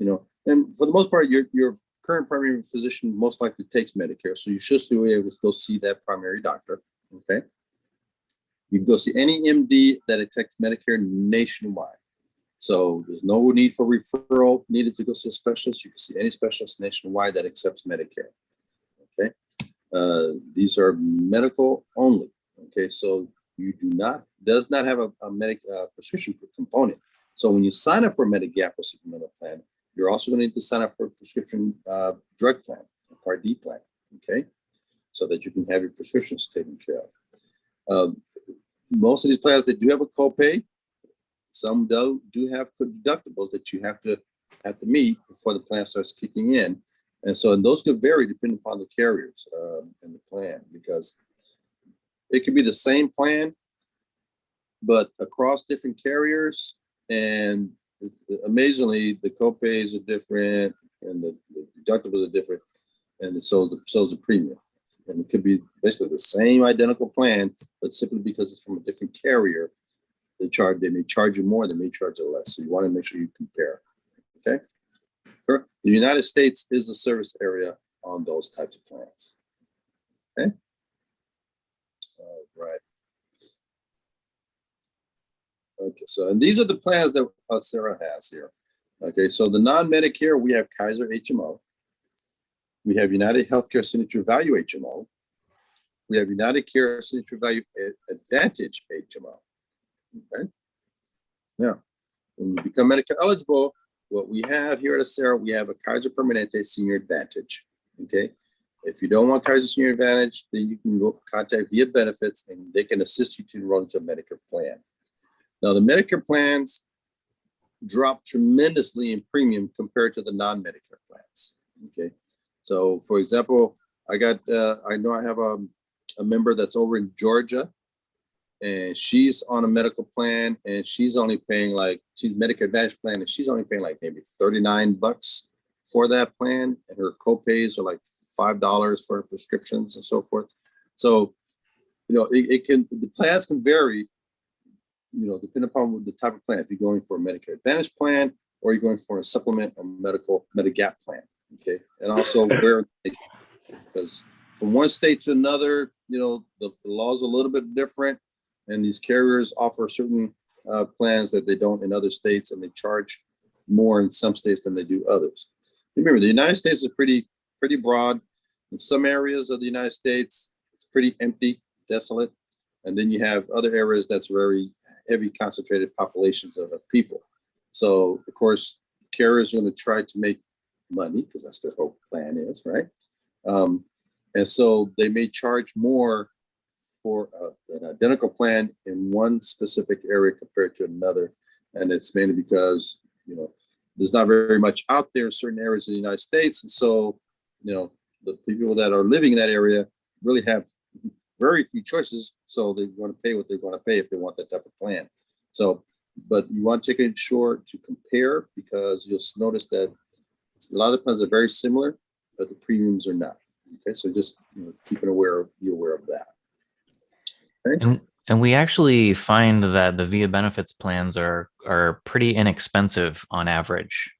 Speaker 1: And for the most part, your current primary physician most likely takes Medicare, so you should still be able to go see that primary doctor. Okay, you can go see any MD that accepts Medicare nationwide. So there's no need for referral needed to go see a specialist. You can see any specialist nationwide that accepts Medicare. Okay, these are medical only. Okay, so you does not have a prescription component. So when you sign up for a Medigap or supplemental plan, you're also going to need to sign up for a prescription drug plan, a Part D plan. Okay, so that you can have your prescriptions taken care of. Most of these plans, they do have a copay. Some do have deductibles that you have to meet before the plan starts kicking in, and those could vary depending upon the carriers and the plan, because it could be the same plan, but across different carriers, and amazingly the copays are different and the deductibles are different, and so is the premium. And it could be basically the same identical plan, but simply because it's from a different carrier, they may charge you more, they may charge you less. So you want to make sure you compare. Okay. The United States is the service area on those types of plans. Okay. All right. Okay. So, and these are the plans that Sarah has here. Okay. So the non-Medicare, we have Kaiser HMO. We have United Healthcare Signature Value HMO. We have United Care Signature Value Advantage HMO. Okay. Now, when you become Medicare eligible, what we have here at Acera, we have a Kaiser Permanente Senior Advantage. Okay. If you don't want Kaiser Senior Advantage, then you can go contact via Benefits, and they can assist you to enroll into a Medicare plan. Now, the Medicare plans drop tremendously in premium compared to the non-Medicare plans. Okay. So, for example, I know I have a member that's over in Georgia, and she's on a medical plan, and she's only paying she's Medicare Advantage plan, and she's only paying maybe $39 for that plan, and her copays are like $5 for prescriptions and so forth. So, the plans can vary, depending upon the type of plan. If you're going for a Medicare Advantage plan, or you're going for a supplement or Medigap plan. Okay, and also where, because from one state to another, the laws are a little bit different, and these carriers offer certain plans that they don't in other states, and they charge more in some states than they do others. Remember, the United States is pretty broad. In some areas of the United States, it's pretty empty, desolate. And then you have other areas that's very heavy concentrated populations of people. So of course, carriers are going to try to make money because that's their whole plan is, right? And so they may charge more for an identical plan in one specific area compared to another. And it's mainly because, you know, there's not very much out there in certain areas of the United States. And so, you know, the people that are living in that area really have very few choices. So they want to pay what they want to pay if they want that type of plan. So, but you want to take it short to compare, because you'll notice that a lot of the plans are very similar, but the premiums are not. Okay, so just, you know, be aware of that. Okay.
Speaker 2: And we actually find that the VIA benefits plans are pretty inexpensive on average.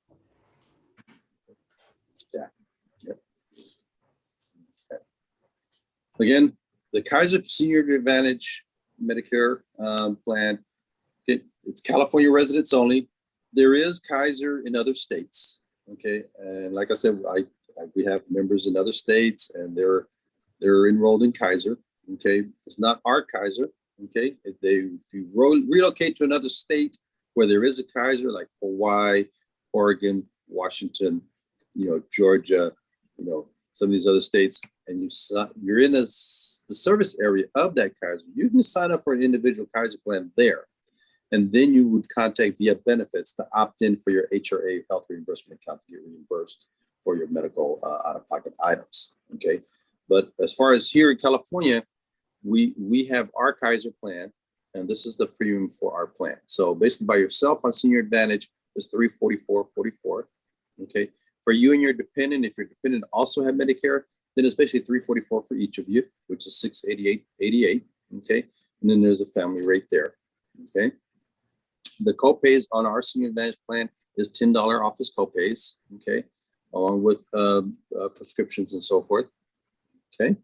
Speaker 1: Yeah. Yep. Okay. Again, the Kaiser Senior Advantage Medicare plan, it's California residents only. There is Kaiser in other states. Okay, and like I said, we have members in other states, and they're enrolled in Kaiser. Okay, it's not our Kaiser. Okay, if you relocate to another state where there is a Kaiser, like Hawaii, Oregon, Washington, you know, Georgia, you know, some of these other states, and you're in the service area of that Kaiser, you can sign up for an individual Kaiser plan there. And then you would contact VIA Benefits to opt in for your HRA health reimbursement account to get reimbursed for your medical out-of-pocket items. Okay, but as far as here in California, we have our Kaiser plan, and this is the premium for our plan. So basically, by yourself on Senior Advantage is $344.44. Okay, for you and your dependent, if your dependent also have Medicare, then it's basically $344 for each of you, which is $688.88. Okay, and then there's a family rate there. Okay. The copays on our Senior Advantage plan is $10 office copays, okay, along with prescriptions and so forth. Okay.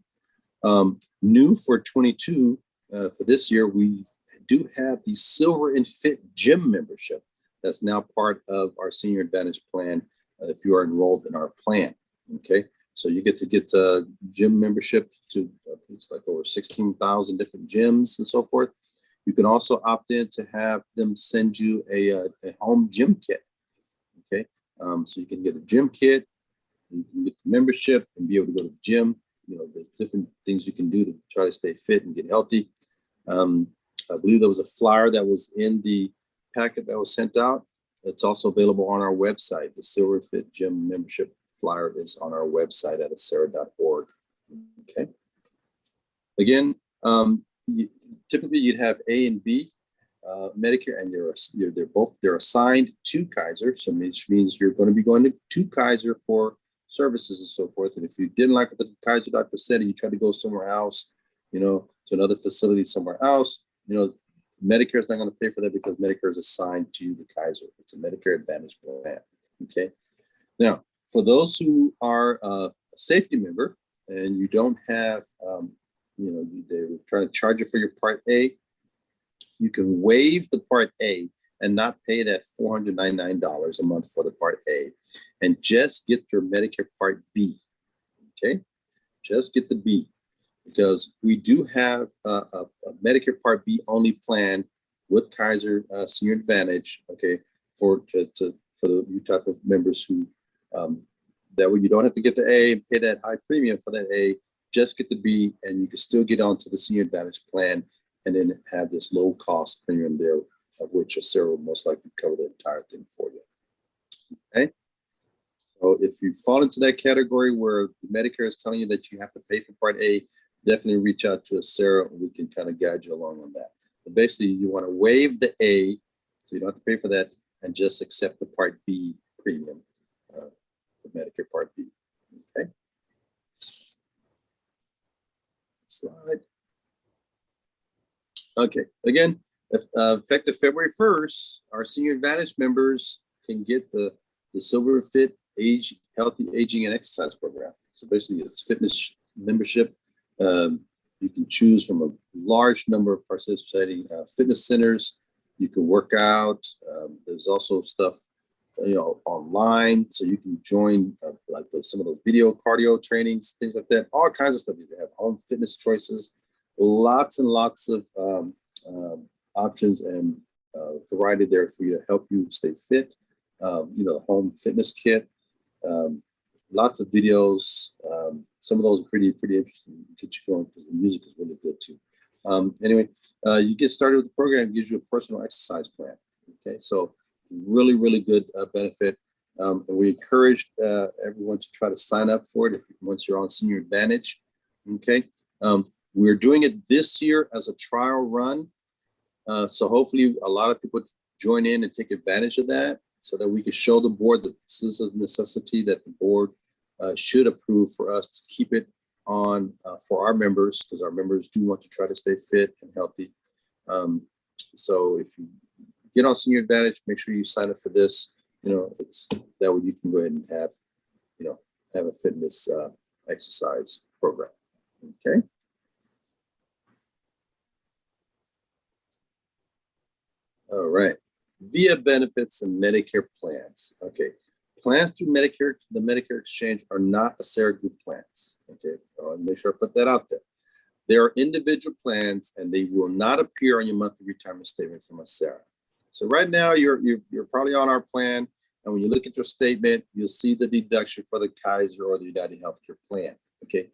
Speaker 1: New for 22 for this year, we do have the Silver and Fit gym membership. That's now part of our Senior Advantage plan if you are enrolled in our plan. Okay, so you get gym membership to it's like over 16,000 different gyms and so forth. You can also opt in to have them send you a home gym kit. Okay, so you can get a gym kit, you can get the membership and be able to go to the gym. You know, there's different things you can do to try to stay fit and get healthy. I believe there was a flyer that was in the packet that was sent out. It's also available on our website. The Silver Fit Gym membership flyer is on our website at acera.org. Okay. Again, typically you'd have A and B Medicare, and they're assigned to Kaiser, so which means you're going to be going to Kaiser for services and so forth. And if you didn't like what the Kaiser doctor said and you try to go somewhere else, you know, to another facility somewhere else, you know, Medicare is not going to pay for that because Medicare is assigned to the Kaiser. It's a Medicare Advantage plan. Okay. Now, for those who are a safety member and you don't have, you know, they're trying to charge you for your Part A, you can waive the Part A and not pay that $499 a month for the Part A and just get your Medicare Part B. Okay, just get the B, because we do have a Medicare Part B only plan with Kaiser Senior Advantage. Okay, for the type of members who that way you don't have to get the A and pay that high premium for that A. Just get the B, and you can still get onto the Senior Advantage plan, and then have this low cost premium there, of which Acera will most likely cover the entire thing for you. Okay. So if you fall into that category where Medicare is telling you that you have to pay for Part A, definitely reach out to Acera, and we can kind of guide you along on that. But basically, you want to waive the A, so you don't have to pay for that, and just accept the Part B premium for Medicare Part B. Okay. Slide. Okay. Again, effective February 1st, our Senior Advantage members can get the Silver Fit Healthy Aging and Exercise Program. So basically, it's fitness membership. You can choose from a large number of participating fitness centers. You can work out. There's also stuff online, so you can join like some of those video cardio trainings, things like that. All kinds of stuff. You can have home fitness choices, lots and lots of options and variety there for you to help you stay fit. Home fitness kit, lots of videos. Some of those are pretty interesting. Get you going because the music is really good too. Anyway, you get started with the program. It gives you a personal exercise plan. Okay, so really good benefit. And we encourage everyone to try to sign up for it once you're on Senior Advantage. Okay, we're doing it this year as a trial run. So hopefully a lot of people join in and take advantage of that so that we can show the board that this is a necessity that the board should approve for us to keep it on for our members, because our members do want to try to stay fit and healthy. So if you get on Senior Advantage, make sure you sign up for this. It's that way you can go ahead and have a fitness exercise program. Okay. All right. Via benefits and Medicare plans. Okay. Plans through Medicare, the Medicare exchange are not ACERA group plans. Okay. I'll make sure I put that out there. They are individual plans and they will not appear on your monthly retirement statement from ACERA. So right now you're probably on our plan. And when you look at your statement, you'll see the deduction for the Kaiser or the United Healthcare plan. Okay.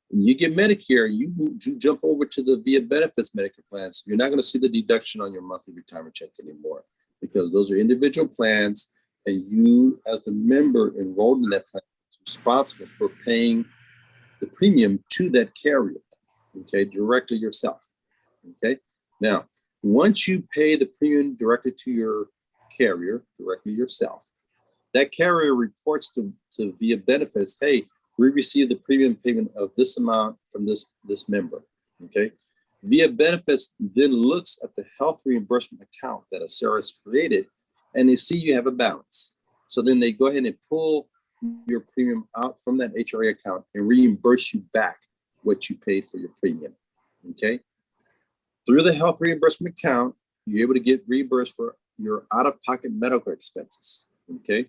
Speaker 1: When you get Medicare, you jump over to the via benefits Medicare plans. You're not going to see the deduction on your monthly retirement check anymore because those are individual plans, and you, as the member enrolled in that plan, is responsible for paying the premium to that carrier. Okay, directly yourself. Okay. Now, once you pay the premium directly to your carrier, directly yourself, that carrier reports to via benefits, hey, we received the premium payment of this amount from this member. Okay. Via benefits then looks at the health reimbursement account that ACERA has created, and they see you have a balance. So then they go ahead and pull your premium out from that HRA account and reimburse you back what you paid for your premium. Okay. Through the health reimbursement account, you're able to get reimbursed for your out-of-pocket medical expenses. Okay.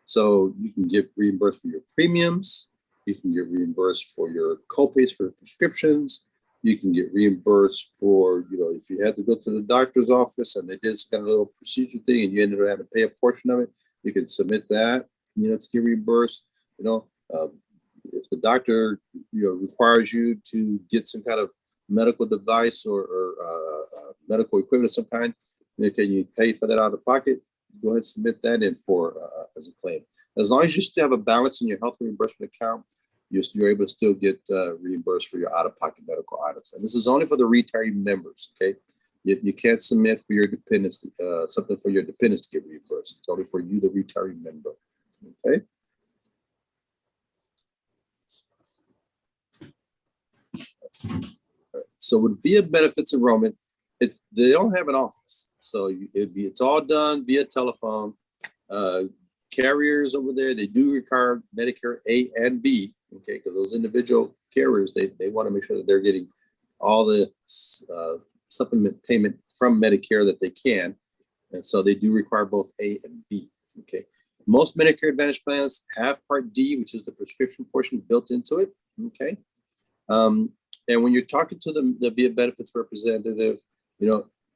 Speaker 1: So you can get reimbursed for your premiums. You can get reimbursed for your copays for prescriptions. You can get reimbursed for, if you had to go to the doctor's office and they did some kind of little procedure thing and you ended up having to pay a portion of it, you can submit that, to get reimbursed. If the doctor, requires you to get some kind of medical device or medical equipment of some kind, okay, you pay for that out of pocket, go ahead and submit that in for as a claim. As long as you still have a balance in your health reimbursement account, you're able to still get reimbursed for your out-of-pocket medical items. And this is only for the retiree members, okay? You can't submit for your dependents, something for your dependents to get reimbursed. It's only for you, the retiree member, okay? So with via benefits enrollment, they don't have an office. So it's all done via telephone. Carriers over there, they do require Medicare A and B, okay, because those individual carriers, they want to make sure that they're getting all the supplement payment from Medicare that they can. And so they do require both A and B, okay. Most Medicare Advantage plans have Part D, which is the prescription portion built into it, okay. And when you're talking to the via benefits representative,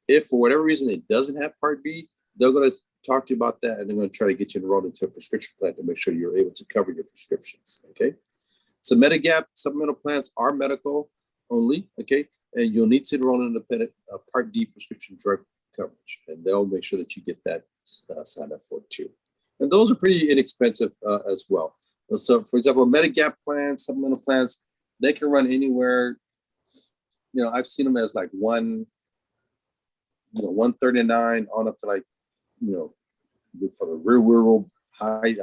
Speaker 1: if for whatever reason it doesn't have Part B, they're going to talk to you about that, and they're going to try to get you enrolled into a prescription plan to make sure you're able to cover your prescriptions. Okay. So Medigap supplemental plans are medical only. Okay. And you'll need to enroll in a Part D prescription drug coverage, and they'll make sure that you get that signed up for too. And those are pretty inexpensive as well. So, for example, Medigap plans, supplemental plans, they can run anywhere. I've seen them as like $139 on up to like, for the real high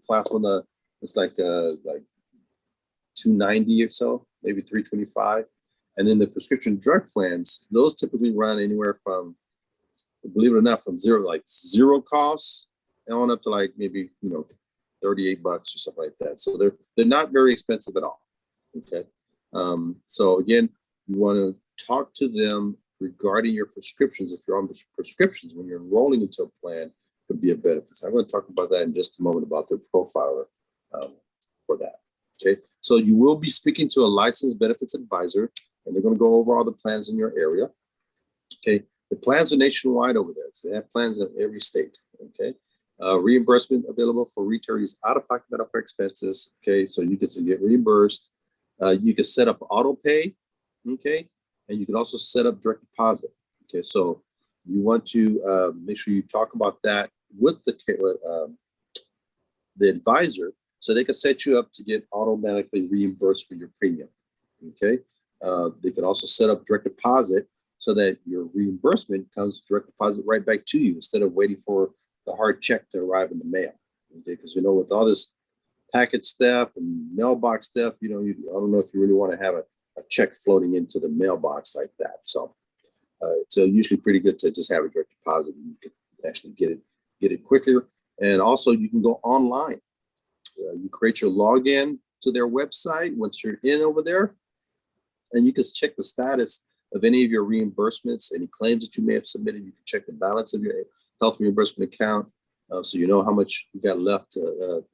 Speaker 1: class one, it's like $290 or so, maybe $325. And then the prescription drug plans, those typically run anywhere from, believe it or not, from zero costs and on up to like maybe $38 or something like that. So they're not very expensive at all. Okay. So again, you want to talk to them regarding your prescriptions. If you're on prescriptions when you're enrolling into a plan, via benefits. I'm going to talk about that in just a moment about their profiler for that. Okay, so you will be speaking to a licensed benefits advisor, and they're going to go over all the plans in your area. Okay, the plans are nationwide over there, so they have plans in every state. Okay, reimbursement available for retirees out-of-pocket medical expenses. Okay, so you get reimbursed. You can set up auto pay. Okay, and you can also set up direct deposit. Okay, so you want to make sure you talk about that with the advisor, so they can set you up to get automatically reimbursed for your premium. Okay, they can also set up direct deposit so that your reimbursement comes direct deposit right back to you instead of waiting for the hard check to arrive in the mail. Okay, because with all this package stuff and mailbox stuff, I don't know if you really want to have a check floating into the mailbox like that. So it's usually pretty good to just have a direct deposit, and you can actually get it quicker. And also you can go online. You create your login to their website once you're in over there, and you can check the status of any of your reimbursements, any claims that you may have submitted. You can check the balance of your health reimbursement account, so you know how much you got left to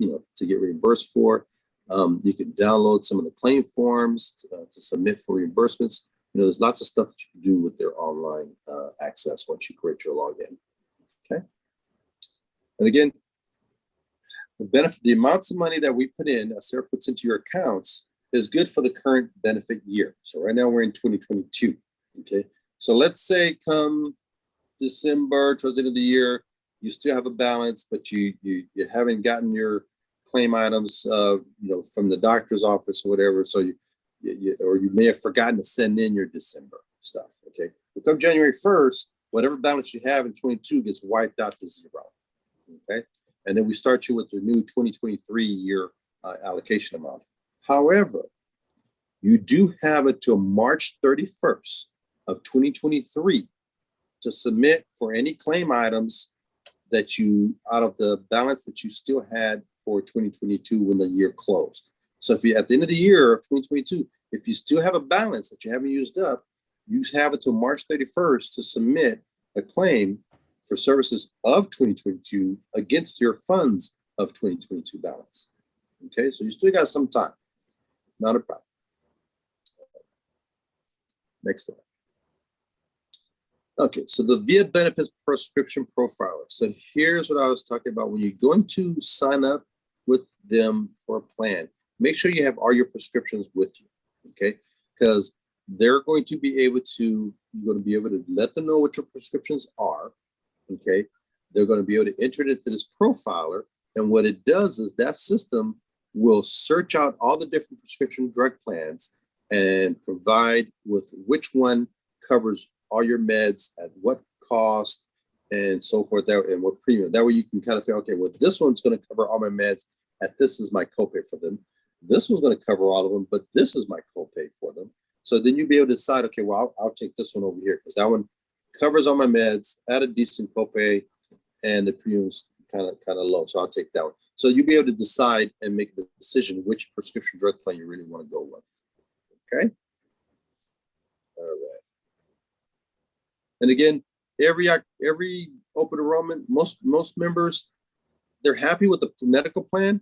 Speaker 1: get reimbursed for. You can download some of the claim forms to submit for reimbursements. There's lots of stuff that you can do with their online access once you create your login. Okay, and again, the amounts of money that we put in, Sarah puts into your accounts, is good for the current benefit year. So right now we're in 2022. Okay, so let's say come December, towards the end of the year, you still have a balance, but you haven't gotten your claim items, from the doctor's office or whatever. So you may have forgotten to send in your December stuff. Okay, but come January 1st, whatever balance you have in 22 gets wiped out to zero. Okay, and then we start you with the new 2023 year allocation amount. However, you do have until March 31st of 2023 to submit for any claim items that out of the balance that you still had for 2022 when the year closed. So if you, at the end of the year of 2022, if you still have a balance that you haven't used up, you have until March 31st to submit a claim for services of 2022 against your funds of 2022 balance. Okay, so you still got some time. Not a problem. Next slide. Okay, so the VIA Benefits Prescription Profiler. So here's what I was talking about. When you're going to sign up with them for a plan, make sure you have all your prescriptions with you, okay? Because you're going to be able to let them know what your prescriptions are, okay? They're going to be able to enter it into this profiler, and what it does is that system will search out all the different prescription drug plans and provide with which one covers all your meds at what cost and so forth, and what premium. That way you can kind of feel, okay, well, this one's going to cover all my meds at this is my copay for them. This one's going to cover all of them, but this is my copay for them. So then you'll be able to decide, okay, well, I'll take this one over here because that one covers all my meds at a decent copay and the premium's kind of low. So I'll take that one. So you'll be able to decide and make the decision which prescription drug plan you really want to go with. Okay. All right. And again, every open enrollment, most members, they're happy with the medical plan,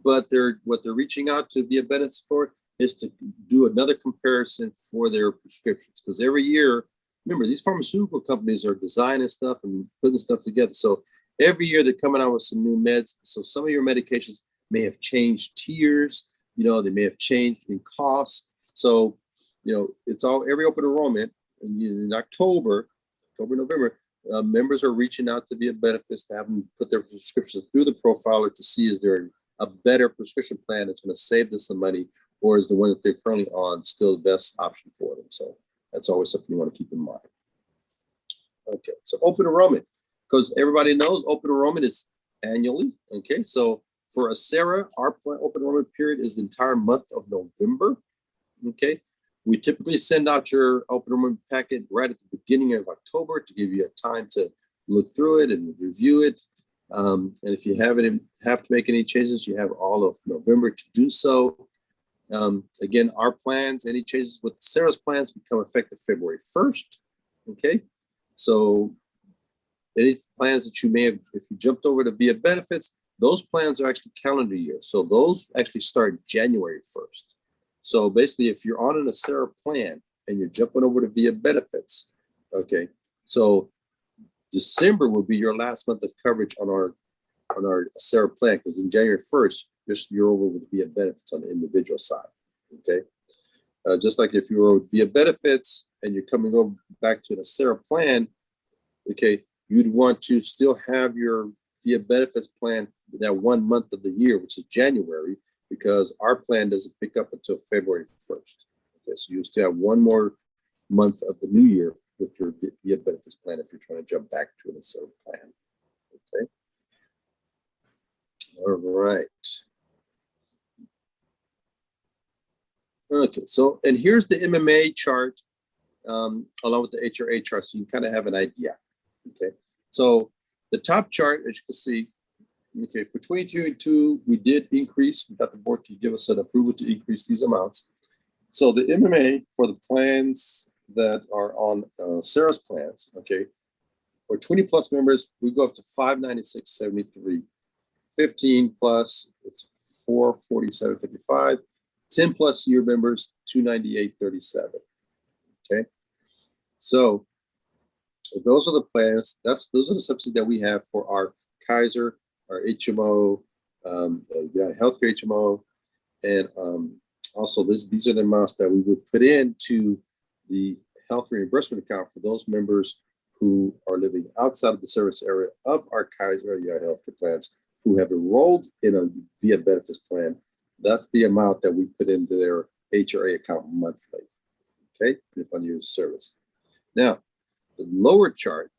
Speaker 1: but what they're reaching out to be a benefit for is to do another comparison for their prescriptions. Because every year, remember, these pharmaceutical companies are designing stuff and putting stuff together. So every year they're coming out with some new meds. So some of your medications may have changed tiers, they may have changed in cost. So, it's all every open enrollment in October, November, members are reaching out to be a benefits to have them put their prescriptions through the profiler to see is there a better prescription plan that's going to save them some money, or is the one that they're currently on still the best option for them? So that's always something you want to keep in mind. Okay, so open enrollment, because everybody knows open enrollment is annually. Okay, so for Sarah, our open enrollment period is the entire month of November. Okay, we typically send out your open enrollment packet right at the beginning of October to give you a time to look through it and review it. And if you have to make any changes, you have all of November to do so. Again, our plans, any changes with Sarah's plans become effective February 1st. Okay, so any plans that you may have, if you jumped over to via benefits, those plans are actually calendar year. So those actually start January 1st. So basically, if you're on an Acera plan and you're jumping over to via benefits, okay, so December will be your last month of coverage on our Acera plan, because in January 1st, you're over with via benefits on the individual side. Okay. Just like if you were via benefits and you're coming over back to an Acera plan, okay, you'd want to still have your via benefits plan that 1 month of the year, which is January, because our plan doesn't pick up until February 1st. Okay, so you still have 1 more month of the new year with your via benefits plan if you're trying to jump back to an Acera plan. Okay. All right. Okay, so, and here's the MMA chart along with the HRA chart, so you kind of have an idea. Okay, so the top chart, as you can see, okay, for 22, we did increase. We got the board to give us an approval to increase these amounts. So the MMA for the plans that are on Sarah's plans, okay, for 20 plus members, we go up to $596.73. 15 plus, it's $447.55. 10 plus year members, $298.37. Okay, so those are the plans. Those are the subsidies that we have for our Kaiser, our HMO, healthcare HMO, and also these are the amounts that we would put into the health reimbursement account for those members who are living outside of the service area of our Kaiser healthcare plans who have enrolled in a via benefits plan. That's the amount that we put into their HRA account monthly. Okay, upon years of service. Now, the lower chart,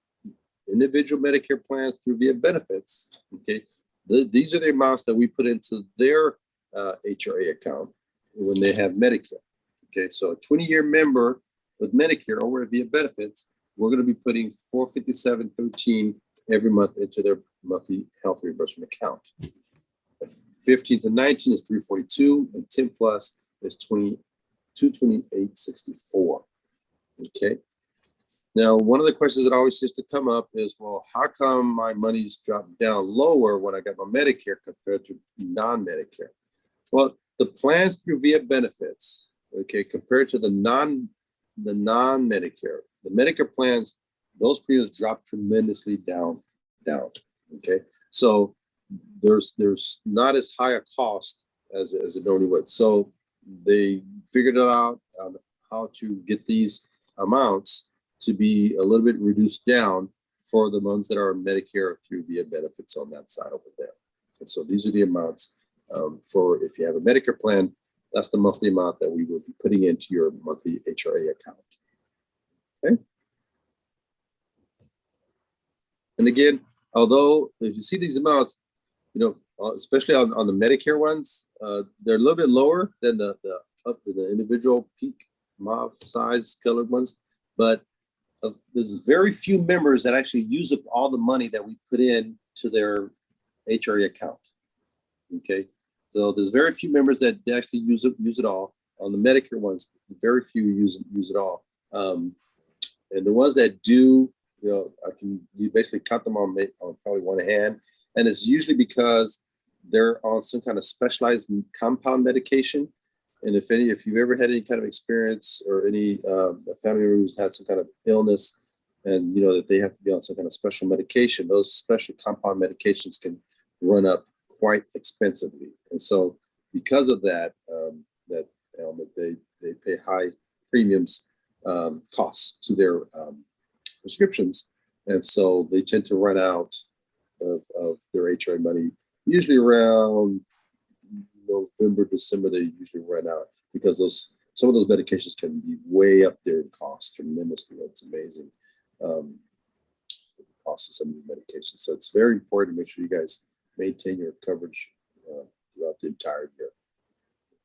Speaker 1: individual Medicare plans through via benefits. Okay, these are the amounts that we put into their HRA account when they have Medicare. Okay, so a 20-year member with Medicare over via benefits, we're going to be putting $457.13 every month into their monthly health reimbursement account. 15 to 19 is $342, and 10 plus is $228.64. Okay. Now, one of the questions that always seems to come up is, well, how come my money's dropped down lower when I got my Medicare compared to non-Medicare? Well, the plans through via benefits, okay, compared to the non-Medicare, the Medicare plans, those premiums drop tremendously down. Okay, so there's not as high a cost as it normally would. So they figured it out how to get these amounts to be a little bit reduced down for the ones that are Medicare through via benefits on that side over there. And so these are the amounts for if you have a Medicare plan, that's the monthly amount that we will be putting into your monthly HRA account. Okay. And again, although if you see these amounts, you know, especially on the Medicare ones, they're a little bit lower than the individual peak mauve size colored ones, but there's very few members that actually use up all the money that we put in to their HRA account. Okay, so there's very few members that actually use it all. On the Medicare ones, very few use it all, and the ones that do, you know, you basically count them on probably one hand, and it's usually because they're on some kind of specialized compound medication. And if you've ever had any kind of experience or any family member who's had some kind of illness, and you know that they have to be on some kind of special medication, those special compound medications can run up quite expensively. And so, because of that, they pay high premiums costs to their prescriptions, and so they tend to run out of their HRA money usually around November, December. They usually run out because some of those medications can be way up there in cost tremendously. It's amazing, the cost of some of these medications. So it's very important to make sure you guys maintain your coverage throughout the entire year.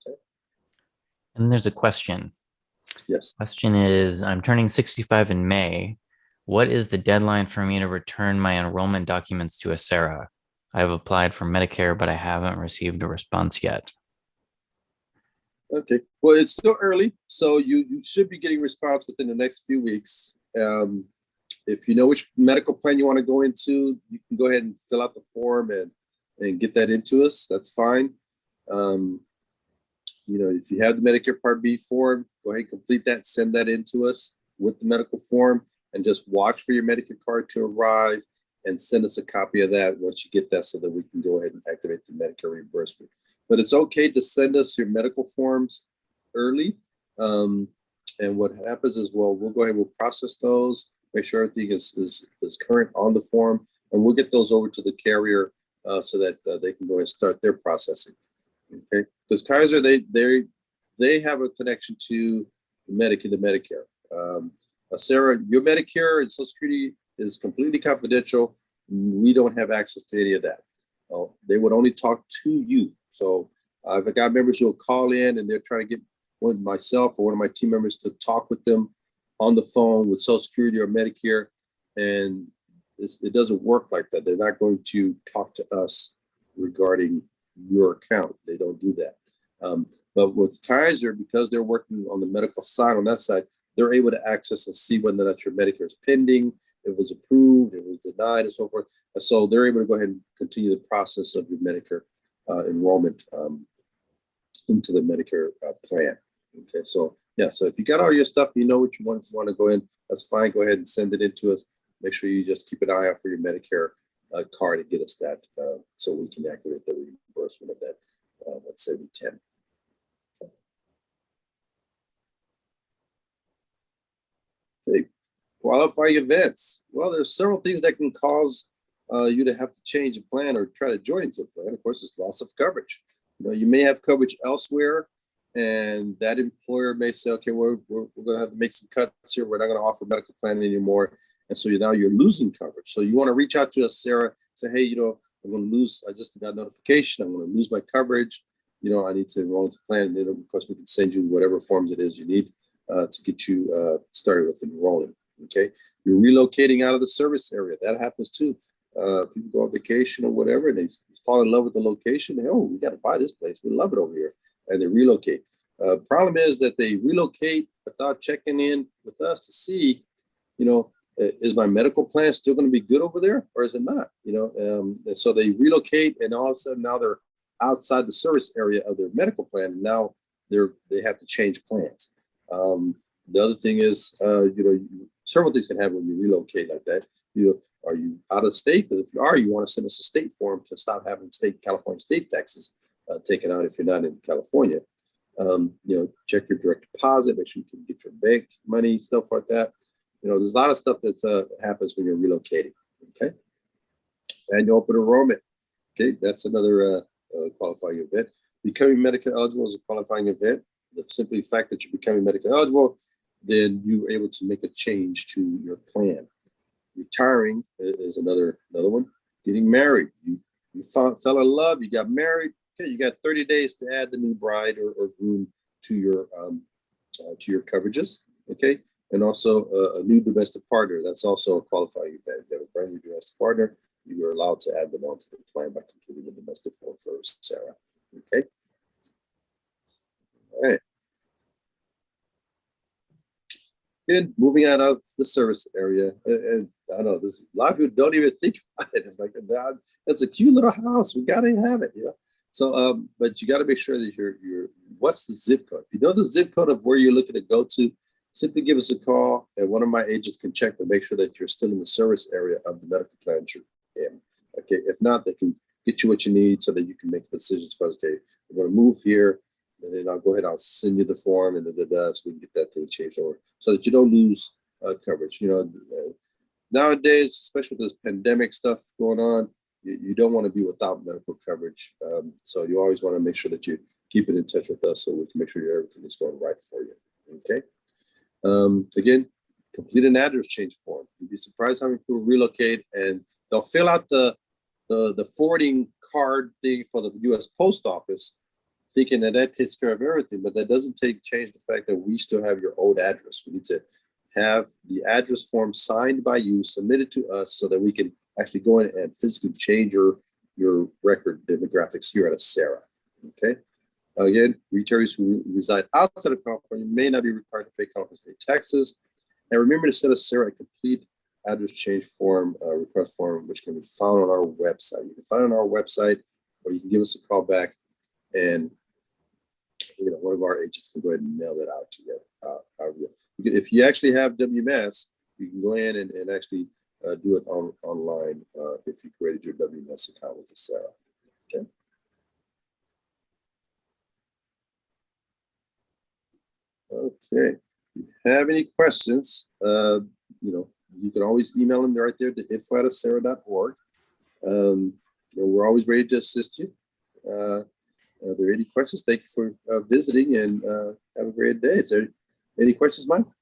Speaker 1: Okay.
Speaker 2: And there's a question.
Speaker 1: Yes.
Speaker 2: Question is, I'm turning 65 in May. What is the deadline for me to return my enrollment documents to Acera? I've applied for Medicare, but I haven't received a response yet.
Speaker 1: Okay. Well, it's still early, so you should be getting a response within the next few weeks. If you know which medical plan you want to go into, you can go ahead and fill out the form and get that into us. That's fine. If you have the Medicare Part B form, go ahead and complete that, send that into us with the medical form, and just watch for your Medicare card to arrive and send us a copy of that once you get that so that we can go ahead and activate the Medicare reimbursement. But it's okay to send us your medical forms early. And what happens is, we'll go ahead, we'll process those, make sure everything is current on the form, and we'll get those over to the carrier so that they can go ahead and start their processing. Okay, because Kaiser, they have a connection to Medicare. Sarah, your Medicare and Social Security is completely confidential. We don't have access to any of that. They would only talk to you. So I've got members who will call in and they're trying to get myself or one of my team members to talk with them on the phone with Social Security or Medicare, and it doesn't work like that. They're not going to talk to us regarding your account. They don't do that. But with Kaiser, because they're working on the medical side, on that side, they're able to access and see whether or not your Medicare is pending, if it was approved, if it was denied, and so forth. And so they're able to go ahead and continue the process of your Medicare enrollment into the Medicare plan. Okay, so yeah, so if you got all your stuff, you know what you want to go in, that's fine. Go ahead and send it in to us. Make sure you just keep an eye out for your Medicare card and get us that so we can activate the reimbursement of that, let's say, 10. Okay, qualifying events. Well, there's several things that can cause you to have to change a plan or try to join into a plan. Of course, it's loss of coverage. You may have coverage elsewhere, and that employer may say, okay, we're going to have to make some cuts here. We're not going to offer medical plan anymore. And so now you're losing coverage. So you want to reach out to us, Sarah, say, hey, I'm going to lose, I just got notification. I'm going to lose my coverage. I need to enroll into the plan. And then, of course, we can send you whatever forms it is you need to get you started with enrolling. Okay. You're relocating out of the service area. That happens too. People go on vacation or whatever, and they fall in love with the location. We got to buy this place. We love it over here. And they relocate. Problem is that they relocate without checking in with us to see, is my medical plan still going to be good over there, or is it not? And so they relocate, and all of a sudden now they're outside the service area of their medical plan, and now they have to change plans. The other thing is, several things can happen when you relocate like that. Are you out of state? Because if you are, you want to send us a state form to stop having California state taxes taken out if you're not in California. Check your direct deposit, make sure you can get your bank money, stuff like that. There's a lot of stuff that happens when you're relocating. Okay. Annual open enrollment. Okay. That's another qualifying event. Becoming Medicare eligible is a qualifying event. The simply fact that you're becoming Medicare eligible, then you're able to make a change to your plan. Retiring is another one. Getting married. You fell in love, you got married. Okay, you got 30 days to add the new bride or groom to your coverages. Okay, and also a new domestic partner. That's also a qualifying event. If you have a brand new domestic partner, you are allowed to add them onto the plan by completing the domestic form first, Sarah. Okay. All right. Good. Moving on out of the service area, and I know there's a lot of people don't even think about it. It's like, that's a cute little house. We gotta have it, So, but you got to make sure that you're. What's the zip code? If you know the zip code of where you're looking to go to, simply give us a call, and one of my agents can check to make sure that you're still in the service area of the medical plan you're in. Okay. If not, they can get you what you need so that you can make decisions for us. Okay, we're going to move here, and then I'll go ahead. I'll send you the form, and so we can get that thing changed over so that you don't lose coverage. Nowadays, especially with this pandemic stuff going on, you don't want to be without medical coverage. So you always want to make sure that you keep it in touch with us so we can make sure everything is going right for you. Okay. Again, complete an address change form. You'd be surprised how many people relocate and they'll fill out the forwarding card thing for the U.S. Post Office, thinking that takes care of everything, but that doesn't change the fact that we still have your old address. We need to have the address form signed by you, submitted to us so that we can actually go in and physically change your record demographics here at Sarah. Okay. Again, retirees who reside outside of California may not be required to pay California state taxes. And remember to send us, Sarah, a complete address change form, request form, which can be found on our website. You can find it on our website, or you can give us a call back, and one of our agents can go ahead and mail it out to you. If you actually have WMS, you can go in and actually do it online if you created your WMS account with the Sarah. Okay. Okay. If you have any questions, you can always email them right there to info@sarah.org. We're always ready to assist you. Are there any questions? Thank you for visiting, and have a great day. Is there any questions, Mike?